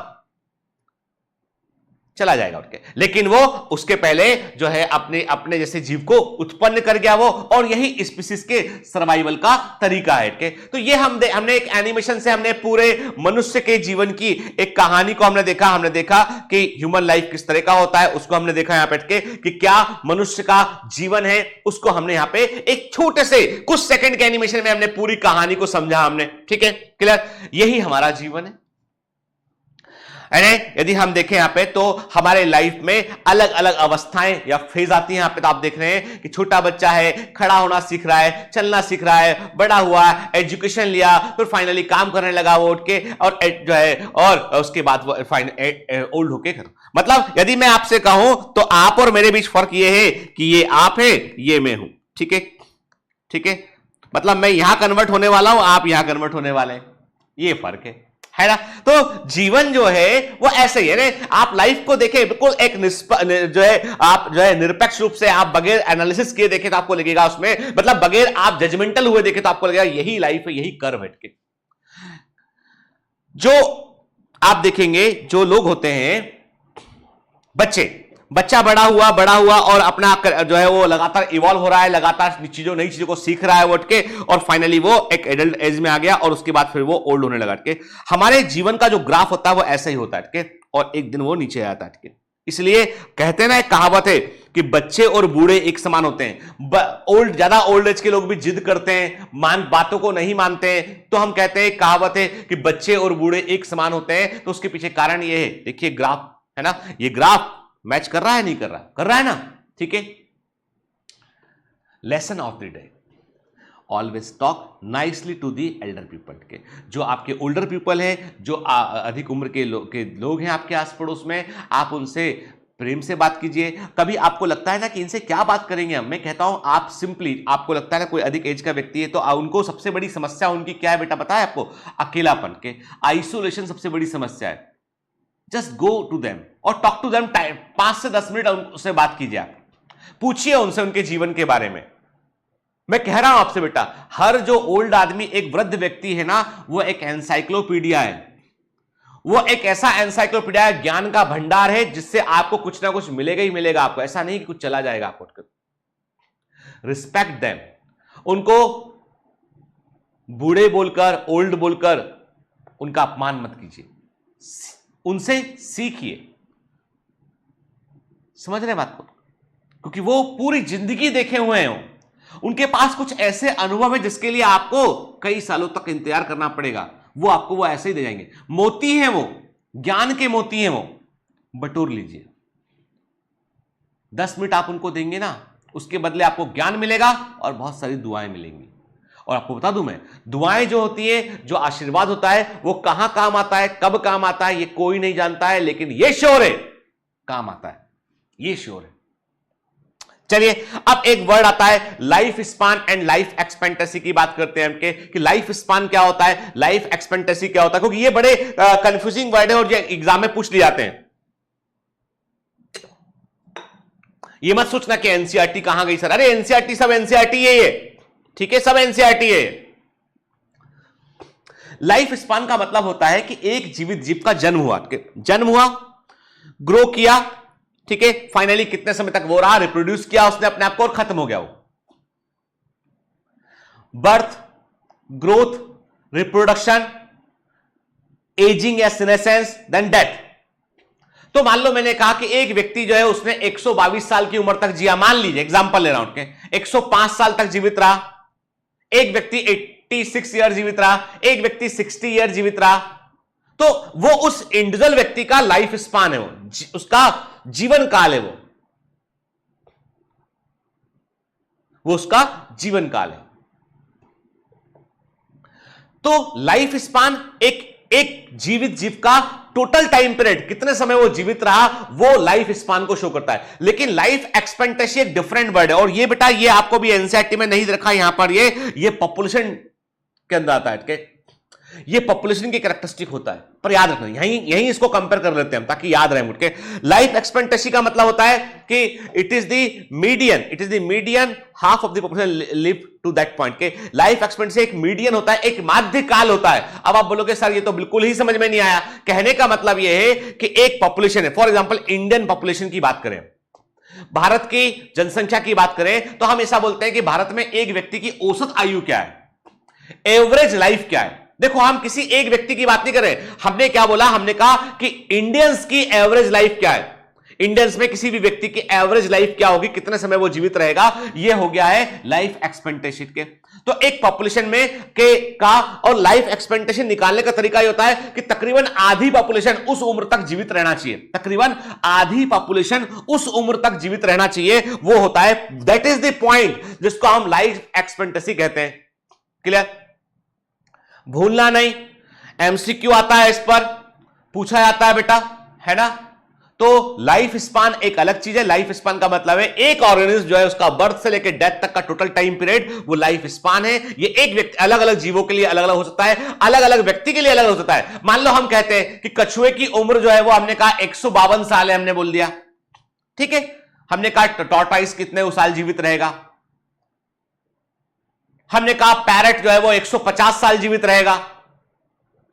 चला जाएगा उठ के। लेकिन वो उसके पहले जो है अपने अपने जैसे जीव को उत्पन्न कर गया वो, और यही स्पीसीज के सर्वाइवल का तरीका है के। तो ये हमने एक एनिमेशन से हमने पूरे मनुष्य के जीवन की एक कहानी को हमने देखा कि ह्यूमन लाइफ किस तरह का होता है, उसको हमने देखा यहां बैठ के कि क्या मनुष्य का जीवन है, उसको हमने यहां पे एक छोटे से कुछ सेकंड के एनिमेशन में हमने पूरी कहानी को समझा हमने। ठीक है, क्लियर? यही हमारा जीवन है। यदि हम देखें यहां पे तो हमारे लाइफ में अलग अलग अवस्थाएं या फेज आती हैं। यहां पे तो आप देख रहे हैं कि छोटा बच्चा है, खड़ा होना सीख रहा है, चलना सीख रहा है, बड़ा हुआ, एजुकेशन लिया, फिर फाइनली काम करने लगा वो उठ के, और जो है और उसके बाद वो ओल्ड होके मतलब यदि मैं आपसे कहूं तो आप और मेरे बीच फर्क ये है कि ये आप है, ये मैं हूं। ठीक है, ठीक है, मतलब मैं यहां कन्वर्ट होने वाला हूं, आप यहां कन्वर्ट होने वाले हैं, ये फर्क है ना। तो जीवन जो है वो ऐसे ही है ना। आप लाइफ को देखें बिल्कुल एक जो है आप जो है निरपेक्ष रूप से आप बगैर एनालिसिस किए देखें तो आपको लगेगा उसमें, मतलब बगैर आप जजमेंटल हुए देखें तो आपको लगेगा यही लाइफ है, यही कर्व है के। जो आप देखेंगे जो लोग होते हैं, बच्चा बड़ा हुआ और अपना जो है वो लगातार इवॉल्व हो रहा है, लगातार नई चीजों को सीख रहा है वो के, और फाइनली वो एक एडल्ट एज में आ गया और उसके बाद फिर वो ओल्ड होने लगा के। हमारे जीवन का जो ग्राफ होता है वो ऐसा ही होता है के, और एक दिन वो नीचे आता है के। इसलिए कहते हैं ना, एक कहावत है कि बच्चे और बूढ़े एक समान होते हैं। ज्यादा ओल्ड एज के लोग भी जिद करते हैं, बातों को नहीं मानते हैं, तो हम कहते हैं, कहावत है कि बच्चे और बूढ़े एक समान होते हैं। तो उसके पीछे कारण ये है, देखिए ग्राफ है ना, ये ग्राफ मैच कर रहा है, नहीं कर रहा, कर रहा है ना। ठीक है, lesson of the day, always talk nicely to the elder people के। जो आपके ओल्डर पीपल हैं, जो अधिक उम्र के लोग हैं आपके आस पड़ोस में, आप उनसे प्रेम से बात कीजिए। कभी आपको लगता है ना कि इनसे क्या बात करेंगे हम, मैं कहता हूं आप सिंपली, आपको लगता है ना कोई अधिक एज का व्यक्ति है तो उनको सबसे बड़ी समस्या उनकी क्या है बेटा, पता है आपको? अकेलापन के, आइसोलेशन सबसे बड़ी समस्या है। जस्ट गो टू देम और टॉक टू देम, 5 से 10 मिनट उससे बात कीजिए, आप पूछिए उनसे उनके जीवन के बारे में। मैं कह रहा हूं आपसे बेटा, हर जो ओल्ड आदमी, एक वृद्ध व्यक्ति है ना, वो एक एनसाइक्लोपीडिया है। वो एक ऐसा एनसाइक्लोपीडिया है, ज्ञान का भंडार है, जिससे आपको कुछ ना कुछ मिलेगा ही मिलेगा। आपको ऐसा नहीं कि कुछ चला जाएगा आपको। रिस्पेक्ट देम, उनको बूढ़े बोलकर, ओल्ड बोलकर उनका अपमान मत कीजिए, उनसे सीखिए। समझ रहे बात को? क्योंकि वो पूरी जिंदगी देखे हुए हैं, उनके पास कुछ ऐसे अनुभव है जिसके लिए आपको कई सालों तक इंतजार करना पड़ेगा। वो आपको वो ऐसे ही दे जाएंगे। मोती हैं वो, ज्ञान के मोती हैं वो, बटोर लीजिए। 10 मिनट आप उनको देंगे ना, उसके बदले आपको ज्ञान मिलेगा और बहुत सारी दुआएं मिलेंगी। और आपको बता दूं मैं, दुआएं जो होती है, जो आशीर्वाद होता है, वो कहां काम आता है, कब काम आता है, ये कोई नहीं जानता है, लेकिन ये श्योर है काम आता है, ये श्योर है। चलिए, अब एक वर्ड आता है life span and life expectancy की बात करते हैं हमके, कि लाइफ स्पान क्या होता है, लाइफ एक्सपेक्टेंसी क्या होता है, क्योंकि ये बड़े कंफ्यूजिंग वर्ड है और ये एग्जाम में पूछ लिए जाते हैं। ये मत सोचना कि एनसीईआरटी कहां गई सर, अरे एनसीईआरटी सब एनसीईआरटी है, ठीक है, सब एनसीईआरटी है। लाइफ स्पान का मतलब होता है कि एक जीवित जीव का जन्म हुआ, ग्रो किया, ठीक है, फाइनली कितने समय तक वो रहा, रिप्रोड्यूस किया उसने अपने आप को और खत्म हो गया वो। बर्थ, ग्रोथ, रिप्रोडक्शन, एजिंग या सीनेसेंस, देन डेथ। तो मान लो मैंने कहा कि एक व्यक्ति जो है उसने 122 साल की उम्र तक जिया, मान लीजिए एग्जांपल ले रहा हूं, 105 साल तक जीवित रहा, एक व्यक्ति 86 ईयर जीवित रहा, एक व्यक्ति 60 ईयर जीवित रहा, तो वो उस इंडिविजुअल व्यक्ति का लाइफ स्पान है, वो उसका जीवन काल है, वो उसका जीवन काल है। तो लाइफ स्पान एक जीवित जीव का टोटल टाइम पीरियड, कितने समय वो जीवित रहा, वो लाइफ स्पान को शो करता है। लेकिन लाइफ एक्सपेक्टेंसी एक डिफरेंट वर्ड है, और ये बेटा ये आपको भी एनसीईआरटी में नहीं रखा, यहां पर ये पॉपुलेशन के अंदर आता है। ये पॉपुलेशन की कैरेक्टरिस्टिक होता है, पर याद रखना यहीं यहीं इसको कंपेयर कर लेते हैं हम ताकि याद रहे मुझे। लाइफ एक्सपेक्टेंसी का मतलब होता है कि it is the median half of the population live to that point के लाइफ एक्सपेक्टेंसी एक मीडियन होता है, एक मध्यकाल होता है। अब आप बोलोगे सर ये तो बिल्कुल ही समझ में नहीं आया। कहने का मतलब यह है कि एक पॉपुलेशन है, फॉर एग्जांपल इंडियन पॉपुलेशन की बात करें, भारत की जनसंख्या की बात करें तो हम ऐसा बोलते हैं कि भारत में एक व्यक्ति की औसत आयु क्या है, एवरेज लाइफ क्या है। देखो हम किसी एक व्यक्ति की बात नहीं कर रहे, हमने क्या बोला, हमने कहा कि इंडियंस की एवरेज लाइफ क्या है, इंडियंस में किसी भी व्यक्ति की एवरेज लाइफ क्या होगी, कितने समय वो जीवित रहेगा, ये हो गया है लाइफ एक्सपेक्टेंसी के। तो एक पॉपुलेशन में का और लाइफ एक्सपेक्टेंसी निकालने का तरीका ये होता है कि तकरीबन आधी पॉपुलेशन उस उम्र तक जीवित रहना चाहिए, तकरीबन आधी पॉपुलेशन उस उम्र तक जीवित रहना चाहिए, वो होता है, दैट इज द पॉइंट जिसको हम लाइफ एक्सपेक्टेंसी कहते हैं। क्लियर? भूलना नहीं, एमसीक्यू आता है, इस पर पूछा जाता है बेटा, है ना। तो लाइफ स्पान एक अलग चीज है। लाइफ स्पान का मतलब है एक ऑर्गेनिज्म जो है उसका बर्थ से लेकर डेथ तक का टोटल टाइम पीरियड, वो लाइफ स्पान है। ये एक व्यक्ति, अलग अलग जीवों के लिए अलग अलग हो सकता है, अलग अलग व्यक्ति के लिए अलग हो सकता है। मान लो हम कहते हैं कि कछुए की उम्र जो है वो हमने कहा 152 साल है, हमने बोल दिया, ठीक है। हमने कहा टॉर्टोइस कितने साल जीवित रहेगा, हमने कहा पैरेट जो है वो 150 साल जीवित रहेगा।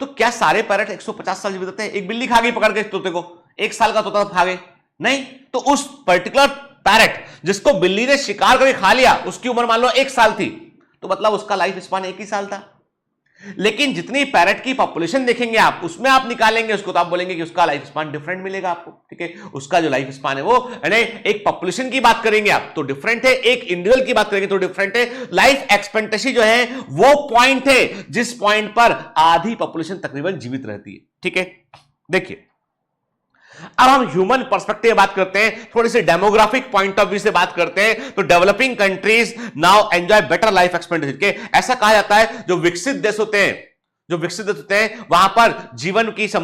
तो क्या सारे पैरेट 150 साल जीवित रहते हैं? एक बिल्ली खा गई पकड़ के तोते को, 1 साल का तोता खा गए? नहीं। तो उस पर्टिकुलर पैरेट जिसको बिल्ली ने शिकार करके खा लिया, उसकी उम्र मान लो 1 साल थी, तो मतलब उसका लाइफ स्पान 1 ही साल था। लेकिन जितनी पैरेट की पॉपुलेशन देखेंगे आप, उसमें आप निकालेंगे उसको, तो आप बोलेंगे कि उसका लाइफ स्पान डिफरेंट मिलेगा आपको, ठीक है। उसका जो लाइफ स्पान है वो, यानी एक पॉपुलेशन की बात करेंगे आप तो डिफरेंट है, एक इंडिविजुअल की बात करेंगे तो डिफरेंट है। लाइफ एक्सपेक्टेंसी जो है वो पॉइंट है जिस पॉइंट पर आधी पॉपुलेशन तकरीबन जीवित रहती है, ठीक है। देखिए अब हम ह्यूमन पर्सपेक्टिव में बात करते हैं, थोड़ी सी डेमोग्राफिक पॉइंट ऑफ व्यू से बात करते हैं। तो developing countries now enjoy better life expectancy के, ऐसा कहा जाता है जो विकसित देश होते हैं, जो विकसित देश होते हैं वहां पर जीवन की जो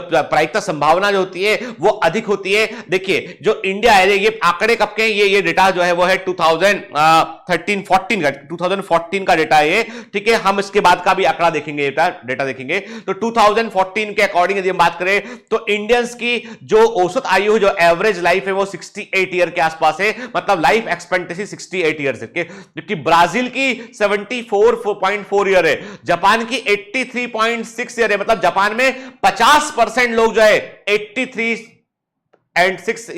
प्रायिकता संभावना जो होती है वो अधिक होती है। देखिए जो इंडिया है, ये आंकड़े कब के, ये डेटा जो है वो है 2014 का डेटा है ये, ठीक है। हम इसके बाद का भी आंकड़ा देखेंगे, डेटा देखेंगे। तो 2014 के अकॉर्डिंग यदि हम बात करें तो इंडियंस की जो औसत आयु, जो एवरेज लाइफ है वो 68 ईयर के आसपास है, मतलब लाइफ एक्सपेक्टेंसी 68 ईयर है। जबकि ब्राजील की 74.4 ईयर है, जापान की 83.6 ईयर है, मतलब जापान में 50% लोग जो है 83 एंड 6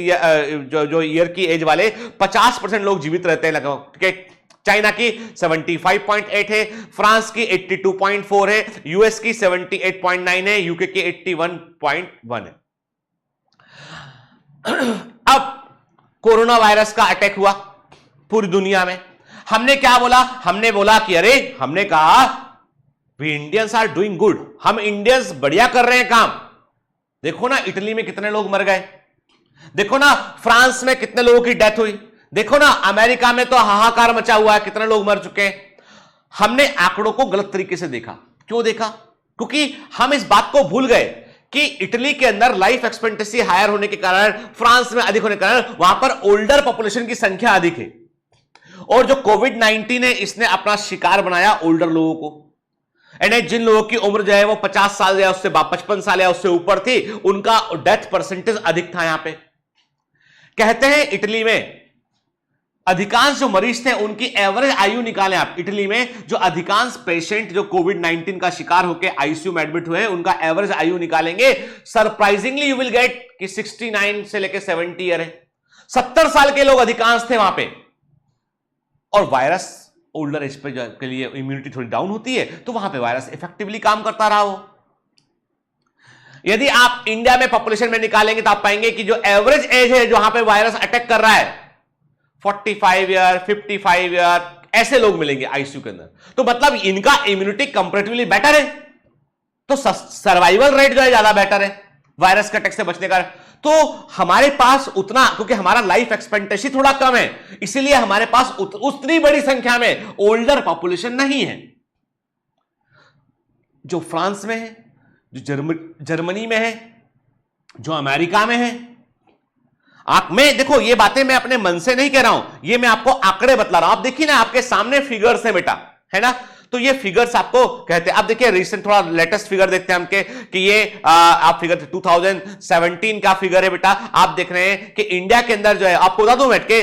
जो ईयर की एज वाले 50% लोग जीवित रहते हैं लगभग, ठीक है। चाइना की 75.8 है, फ्रांस की 82.4 है, यूएस की 78.9 है, यूके की 81.1 है। अब कोरोना वायरस का अटैक हुआ पूरी दुनिया में, हमने क्या बोला, हमने बोला कि अरे, हमने कहा we Indians are doing good, हम इंडियंस बढ़िया कर रहे हैं काम। देखो ना इटली में कितने लोग मर गए, देखो ना फ्रांस में कितने लोगों की डेथ हुई, देखो ना अमेरिका में तो हाहाकार मचा हुआ है, कितने लोग मर चुके हैं। हमने आंकड़ों को गलत तरीके से देखा। क्यों देखा? क्योंकि हम इस बात को भूल गए कि इटली के अंदर लाइफ एक्सपेक्टेंसी हायर होने के कारण, फ्रांस में अधिक होने के कारण, वहां पर ओल्डर पॉपुलेशन की संख्या अधिक है। और जो कोविड-19 है इसने अपना शिकार बनाया ओल्डर लोगों को, यानी जिन लोगों की उम्र जो है वो 50 साल या उससे 55 साल या उससे ऊपर थी, उनका डेथ परसेंटेज अधिक था। यहां पे कहते हैं इटली में अधिकांश जो मरीज थे उनकी एवरेज आयु निकालें आप, इटली में जो अधिकांश पेशेंट जो कोविड-19 का शिकार होकर आईसीयू में एडमिट हुए उनका एवरेज आयु निकालेंगे, सरप्राइजिंगली यू विल गेट कि 69 से लेकर 70 ईयर है। 70 साल के लोग अधिकांश थे वहां पे। और वायरस ओल्डर एज पे के लिए इम्यूनिटी थोड़ी डाउन होती है, तो वहां पे वायरस इफेक्टिवली काम करता रहा हो। यदि आप इंडिया में पॉपुलेशन में निकालेंगे तो आप पाएंगे कि जो एवरेज एज है जहां पे वायरस अटैक कर रहा है 45 ईयर, 55 ईयर, ऐसे लोग मिलेंगे आईसीयू के अंदर। तो मतलब इनका इम्यूनिटी कंपैरेटिवली बेटर है, तो सर्वाइवल रेट जो है ज्यादा बेटर है वायरस के अटैक से बचने का। तो हमारे पास उतना, क्योंकि हमारा लाइफ एक्सपेक्टेंसी थोड़ा कम है, इसीलिए हमारे पास उतनी बड़ी संख्या में ओल्डर पॉपुलेशन नहीं है। जो फ्रांस में है, जो जर्मनी में है, जो अमेरिका में है, आप में देखो, ये बातें मैं अपने मन से नहीं कह रहा हूं, ये मैं आपको आंकड़े बतला रहा हूं। आप देखिए ना, आपके सामने फिगर्स है बेटा, है ना। तो ये फिगर्स आपको कहते हैं। अब देखिए रिसेंट थोड़ा लेटेस्ट फिगर देखते हैं हमके कि ये आप फिगर 2017 का फिगर है बेटा। आप देख रहे हैं कि इंडिया के अंदर जो है, आपको बता दूं बैठ के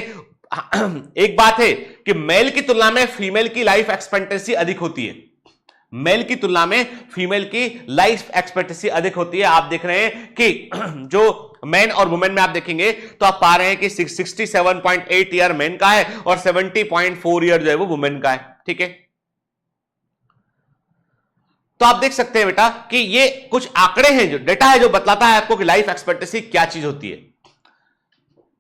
एक बात है कि मेल की तुलना में फीमेल की लाइफ एक्सपेक्टेंसी अधिक होती है। मेल की तुलना में फीमेल की लाइफ एक्सपेक्टेंसी अधिक होती है। आप देख रहे हैं कि जो मेन और वुमेन में आप देखेंगे तो आप पा रहे हैं कि 67.8 ईयर मेन का है और 70.4 ईयर जो है वो वुमेन का है। ठीक है, तो आप देख सकते हैं बेटा कि ये कुछ आंकड़े हैं, जो डेटा है जो बतलाता है आपको कि लाइफ एक्सपेक्टेंसी क्या चीज होती है।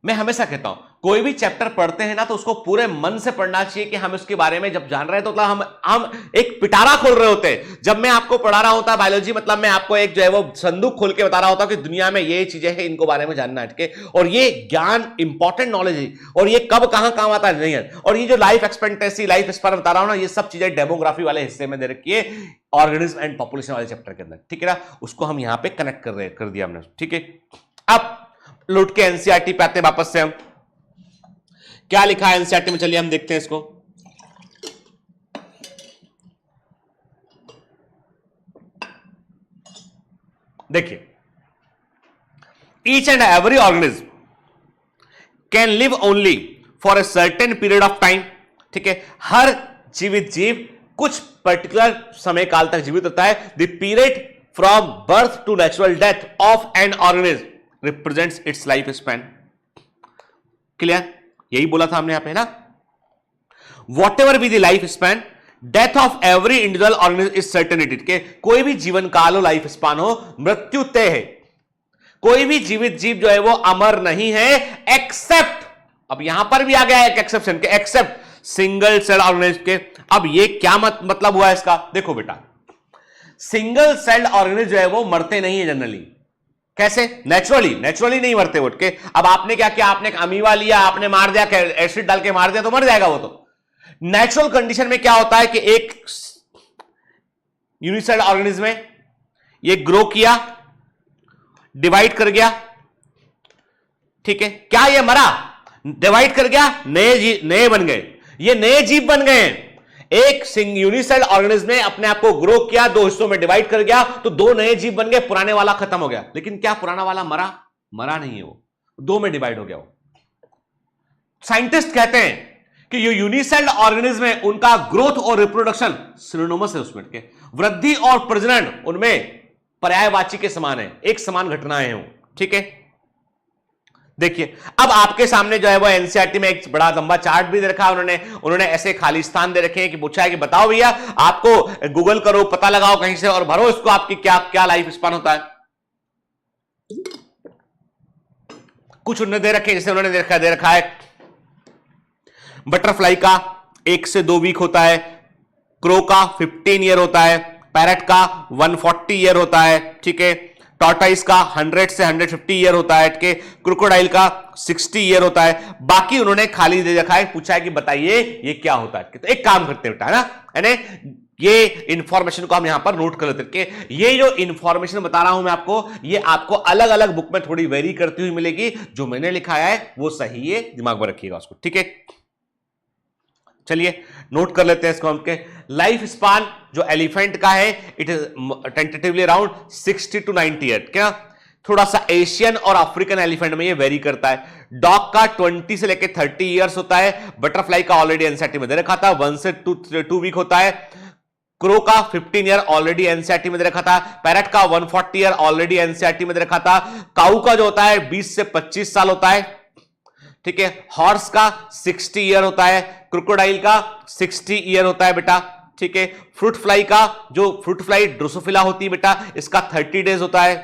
मैं हमेशा कहता हूं कोई भी चैप्टर पढ़ते हैं ना तो उसको पूरे मन से पढ़ना चाहिए कि हम उसके बारे में जब जान रहे हैं तो मतलब हम एक पिटारा खोल रहे होते हैं। जब मैं आपको पढ़ा रहा होता बायोलॉजी, मतलब मैं आपको एक जो है वो संदूक खोल के बता रहा होता कि दुनिया में ये चीजें हैं, इनको बारे में जानना है। और ये ज्ञान इंपॉर्टेंट नॉलेज है और ये कब कहां काम आता है नहीं है। और ये जो लाइफ एक्सपेक्टेंसी, लाइफ स्पैन बता रहा हूं ना, ये सब चीजें डेमोग्राफी वाले हिस्से में दे रखी है, ऑर्गेनिज्म एंड पॉपुलेशन वाले चैप्टर के अंदर। ठीक है ना, उसको हम यहां पे कनेक्ट कर दिया हमने। ठीक है, अब लौट के एनसीईआरटी पे आते हैं वापस से। हम क्या लिखा है एनसीईआरटी में, चलिए हम देखते हैं इसको। देखिए, each and every organism can live only for a certain period of time. ठीक है, हर जीवित जीव कुछ पर्टिकुलर समय काल तक जीवित होता है। The period from birth to natural death of an organism represents its life span. Clear, यही बोला था हमने यहां पे ना। Whatever be the life span, death of every individual organism is certainty. के कोई भी जीवन काल हो, लाइफ स्पैन हो, मृत्यु तय है। कोई भी जीवित जीव जो है वो अमर नहीं है, एक्सेप्ट, अब यहां पर भी आ गया एक एक्सेप्शन के, एक्सेप्ट सिंगल सेल ऑर्गेनिज्म के। अब ये क्या मतलब हुआ इसका, देखो बेटा, सिंगल सेल ऑर्गेनिज्म जो है वो मरते नहीं है जनरली। कैसे? नेचुरली नहीं मरते उठ के। अब आपने क्या किया, आपने अमीबा लिया, आपने मार दिया, एसिड डाल के मार दिया तो मर जाएगा वो। तो नेचुरल कंडीशन में क्या होता है कि एक यूनिसेल ऑर्गेनिज्म में ये ग्रो किया, डिवाइड कर गया। ठीक है, क्या ये मरा? डिवाइड कर गया, नए बन गए, ये नए जीव बन गए हैं। एक यूनिसेल ऑर्गेनिज्म ने अपने आप को ग्रो किया, दो हिस्सों में डिवाइड कर गया तो दो नए जीव बन गए, पुराने वाला खत्म हो गया। लेकिन क्या पुराना वाला मरा नहीं है, वो दो में डिवाइड हो गया। वो साइंटिस्ट कहते हैं कि ये यूनिसेल ऑर्गेनिज्म है, उनका ग्रोथ और रिप्रोडक्शन सिनोनिमस है उसमें के, वृद्धि और प्रजनन उनमें पर्यायवाची के समान है, एक समान घटनाएं हैं। ठीक है, देखिए अब आपके सामने जो है वो एनसीईआरटी में एक बड़ा लंबा चार्ट भी दे रखा है उन्होंने ऐसे खाली स्थान दे रखे हैं कि पूछा है कि बताओ भैया, आपको गूगल करो, पता लगाओ कहीं से और भरो इसको, आपकी क्या क्या लाइफ स्पैन होता है। कुछ उन्होंने दे रखे, जैसे उन्होंने दे रखा है बटरफ्लाई का 1 से 2 वीक होता है, क्रो का 15 ईयर होता है, पैरट का 140 ईयर होता है। ठीक है, टॉर्टाइस का 100 से 150 ईयर होता है, के क्रोकोडाइल का 60 ईयर होता है। बाकी उन्होंने खाली दे रखा है, पूछा है कि बताइए ये क्या होता है। तो एक काम करते हैं ना, यानी ये इंफॉर्मेशन को हम यहां पर नोट कर लेते हैं। ये जो इंफॉर्मेशन बता रहा हूं मैं आपको, ये आपको अलग अलग बुक में थोड़ी वेरी करती हुई मिलेगी। जो मैंने लिखा है वो सही है, दिमाग में रखिएगा उसको। ठीक है, चलिए नोट कर लेते हैं इसको। हम लाइफ स्पान जो एलिफेंट का है, it is tentatively around 60 to 90 year. क्या थोड़ा सा एशियन और अफ्रीकन एलिफेंट में ये वेरी करता है। डॉग का 20 से लेकर 30 ईयर्स होता है। बटरफ्लाई का ऑलरेडी एनसीईआरटी में दे रखा था, 1 से 2 वीक होता है। क्रो का 15 ईयर ऑलरेडी एनसीईआरटी में दे रखा था। पैरट का 140 ईयर ऑलरेडी एनसीईआरटी में दे रखा था। काऊ का जो होता है 20 से 25 साल होता है। ठीक है, हॉर्स का 60 ईयर होता है, क्रोकोडाइल का 60 ईयर होता है बेटा। ठीक है, फ्रूट फ्लाई का, जो फ्रूट फ्लाई ड्रोसोफिला होती है बेटा, इसका 30 डेज होता है।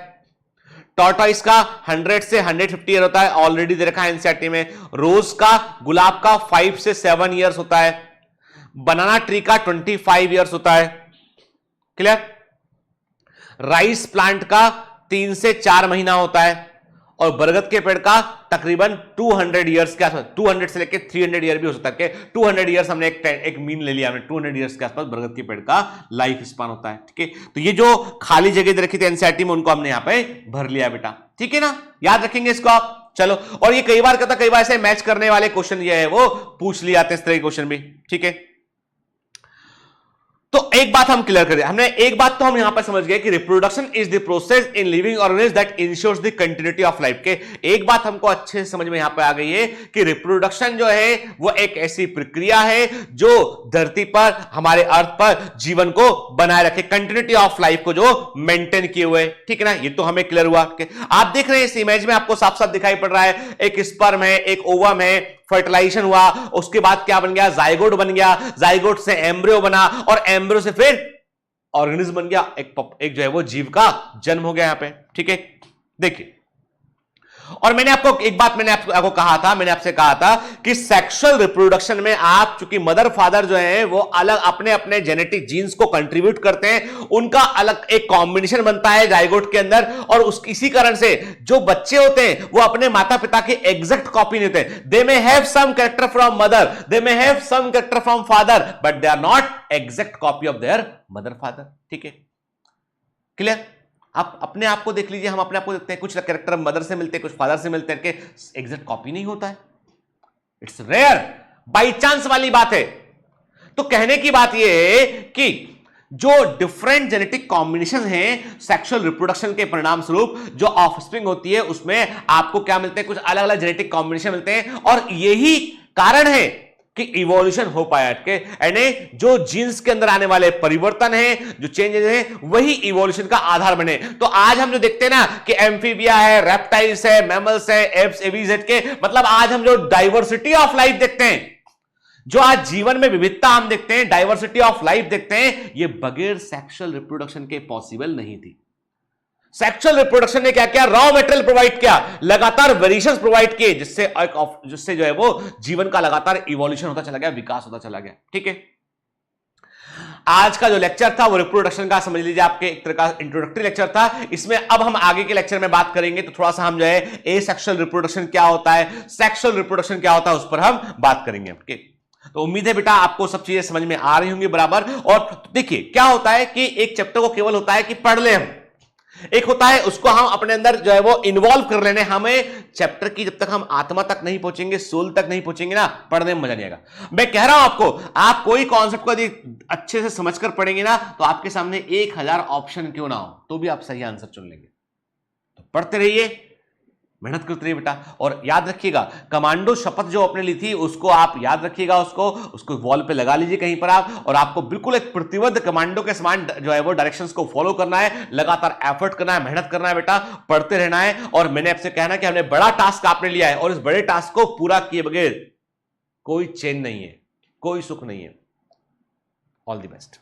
टॉर्टॉइस का 100 से 150 ईयर होता है, ऑलरेडी दे रखा है एनसीईआरटी में। रोज का, गुलाब का 5 से 7 ईयर्स होता है। बनाना ट्री का 25 ईयर्स होता है। क्लियर? राइस प्लांट का 3 से 4 महीना होता है और बरगद के पेड़ का तकरीबन 200 ईयर्स के आसपास, 200 से लेकर 300 ईयर भी हो सकता है। 200 ईयर्स हमने एक मीन ले लिया, हमने 200 ईयर्स के आसपास बरगद के पेड़ का लाइफ स्पान होता है। ठीक है, तो ये जो खाली जगह दे रखी थी एनसीईआरटी में, उनको हमने यहां पे भर लिया बेटा। ठीक है ना, याद रखेंगे इसको आप। चलो, और ये कई बार कई बार ऐसे मैच करने वाले क्वेश्चन ये है वो पूछ लिए जाते हैं, इस तरह के क्वेश्चन भी। ठीक है, तो एक बात हम क्लियर करें, हमने एक बात तो हम यहां पर समझ गए कि reproduction is the process in living organism that ensures the continuity of life. के एक बात हमको अच्छे से समझ में यहां पर आ गई है कि रिप्रोडक्शन जो है वो एक ऐसी प्रक्रिया है जो धरती पर, हमारे अर्थ पर जीवन को बनाए रखे, कंटिन्यूटी ऑफ लाइफ को जो मेंटेन किए हुए। ठीक है ना, ये तो हमें क्लियर हुआ। आप देख रहे हैं इस इमेज में आपको साफ साफ दिखाई पड़ रहा है, एक स्पर्म है, एक ओवम है, फर्टिलाइजेशन हुआ, उसके बाद क्या बन गया, जाइगोट बन गया, जाइगोट से एम्ब्रियो बना और एम्ब्रियो से फिर ऑर्गेनिज्म बन गया, एक जो है वो जीव का जन्म हो गया यहां पे। ठीक है, देखिए, और मैंने आपको एक बात मैंने आपको कहा था, मैंने आपसे कहा था कि सेक्सुअल रिप्रोडक्शन में आप चूंकि मदर फादर जो है वो अलग अपने अपने जेनेटिक जीन्स को कंट्रीब्यूट करते हैं, उनका अलग एक कॉम्बिनेशन बनता है जाइगोट के अंदर, और इसी कारण से जो बच्चे होते हैं वो अपने माता पिता के एग्जैक्ट कॉपी नहीं होते। They may have some character from mother, they may have some character from father, but they are not exact copy of their mother father. ठीक है, क्लियर? आप अपने आप को देख लीजिए, हम अपने आप को देखते हैं, कुछ कैरेक्टर मदर से मिलते हैं, कुछ फादर से मिलते हैं, कि एग्जैक्ट कॉपी नहीं होता है, इट्स रेयर, बाई चांस वाली बात है। तो कहने की बात यह है कि जो डिफरेंट जेनेटिक कॉम्बिनेशन हैं सेक्सुअल रिप्रोडक्शन के परिणाम स्वरूप जो ऑफस्प्रिंग होती है उसमें आपको क्या मिलते हैं, कुछ अलग अलग जेनेटिक कॉम्बिनेशन मिलते हैं, और यही कारण है कि इवोल्यूशन हो पाया के, यानी जो जीन्स के अंदर आने वाले परिवर्तन हैं, जो चेंजेस हैं, वही इवोल्यूशन का आधार बने। तो आज हम जो देखते हैं ना कि एम्फीबिया है, रेप्टाइल्स है, मैमल्स है, एप्स, एवीज के, मतलब आज हम जो डाइवर्सिटी ऑफ लाइफ देखते हैं, जो आज जीवन में विविधता हम देखते हैं, डाइवर्सिटी ऑफ लाइफ देखते हैं, ये बगैर सेक्सुअल रिप्रोडक्शन के पॉसिबल नहीं थी। सेक्सुअल रिप्रोडक्शन ने क्या किया, रॉ मटेरियल प्रोवाइड किया, लगातार वेरिएशंस प्रोवाइड किए, जिससे जो है वो जीवन का लगातार इवोल्यूशन होता चला गया, विकास होता चला गया। ठीक है, आज का जो लेक्चर था वो रिप्रोडक्शन का समझ लीजिए आपके एक तरह का इंट्रोडक्टरी लेक्चर था। इसमें अब हम आगे के लेक्चर में बात करेंगे, तो थोड़ा सा हम जो है एसेक्सुअल रिप्रोडक्शन क्या होता है, सेक्सुअल रिप्रोडक्शन क्या होता है, उस पर हम बात करेंगे। ओके, तो उम्मीद है बेटा आपको सब चीजें समझ में आ रही होंगी बराबर। और देखिए क्या होता है कि एक चैप्टर को केवल होता है कि पढ़ ले हम, एक होता है उसको हम अपने अंदर जो है वो इन्वॉल्व कर लेने। हमें चैप्टर की जब तक हम आत्मा तक नहीं पहुंचेंगे, सोल तक नहीं पहुंचेंगे ना, पढ़ने में मजा नहीं आएगा। मैं कह रहा हूं आपको, आप कोई कॉन्सेप्ट को यदि अच्छे से समझकर पढ़ेंगे ना, तो आपके सामने 1000 ऑप्शन क्यों ना हो, तो भी आप सही आंसर चुन लेंगे। तो पढ़ते रहिए, मेहनत करते रहिए बेटा, और याद रखिएगा कमांडो शपथ जो आपने ली थी उसको आप याद रखिएगा, उसको वॉल पे लगा लीजिए कहीं पर आप, और आपको बिल्कुल एक प्रतिबद्ध कमांडो के समान जो है वो डायरेक्शंस को फॉलो करना है, लगातार एफर्ट करना है, मेहनत करना है बेटा, पढ़ते रहना है। और मैंने आपसे कहना कि हमने बड़ा टास्क आपने लिया है, और इस बड़े टास्क को पूरा किए बगैर कोई चैन नहीं है, कोई सुख नहीं है। All the best.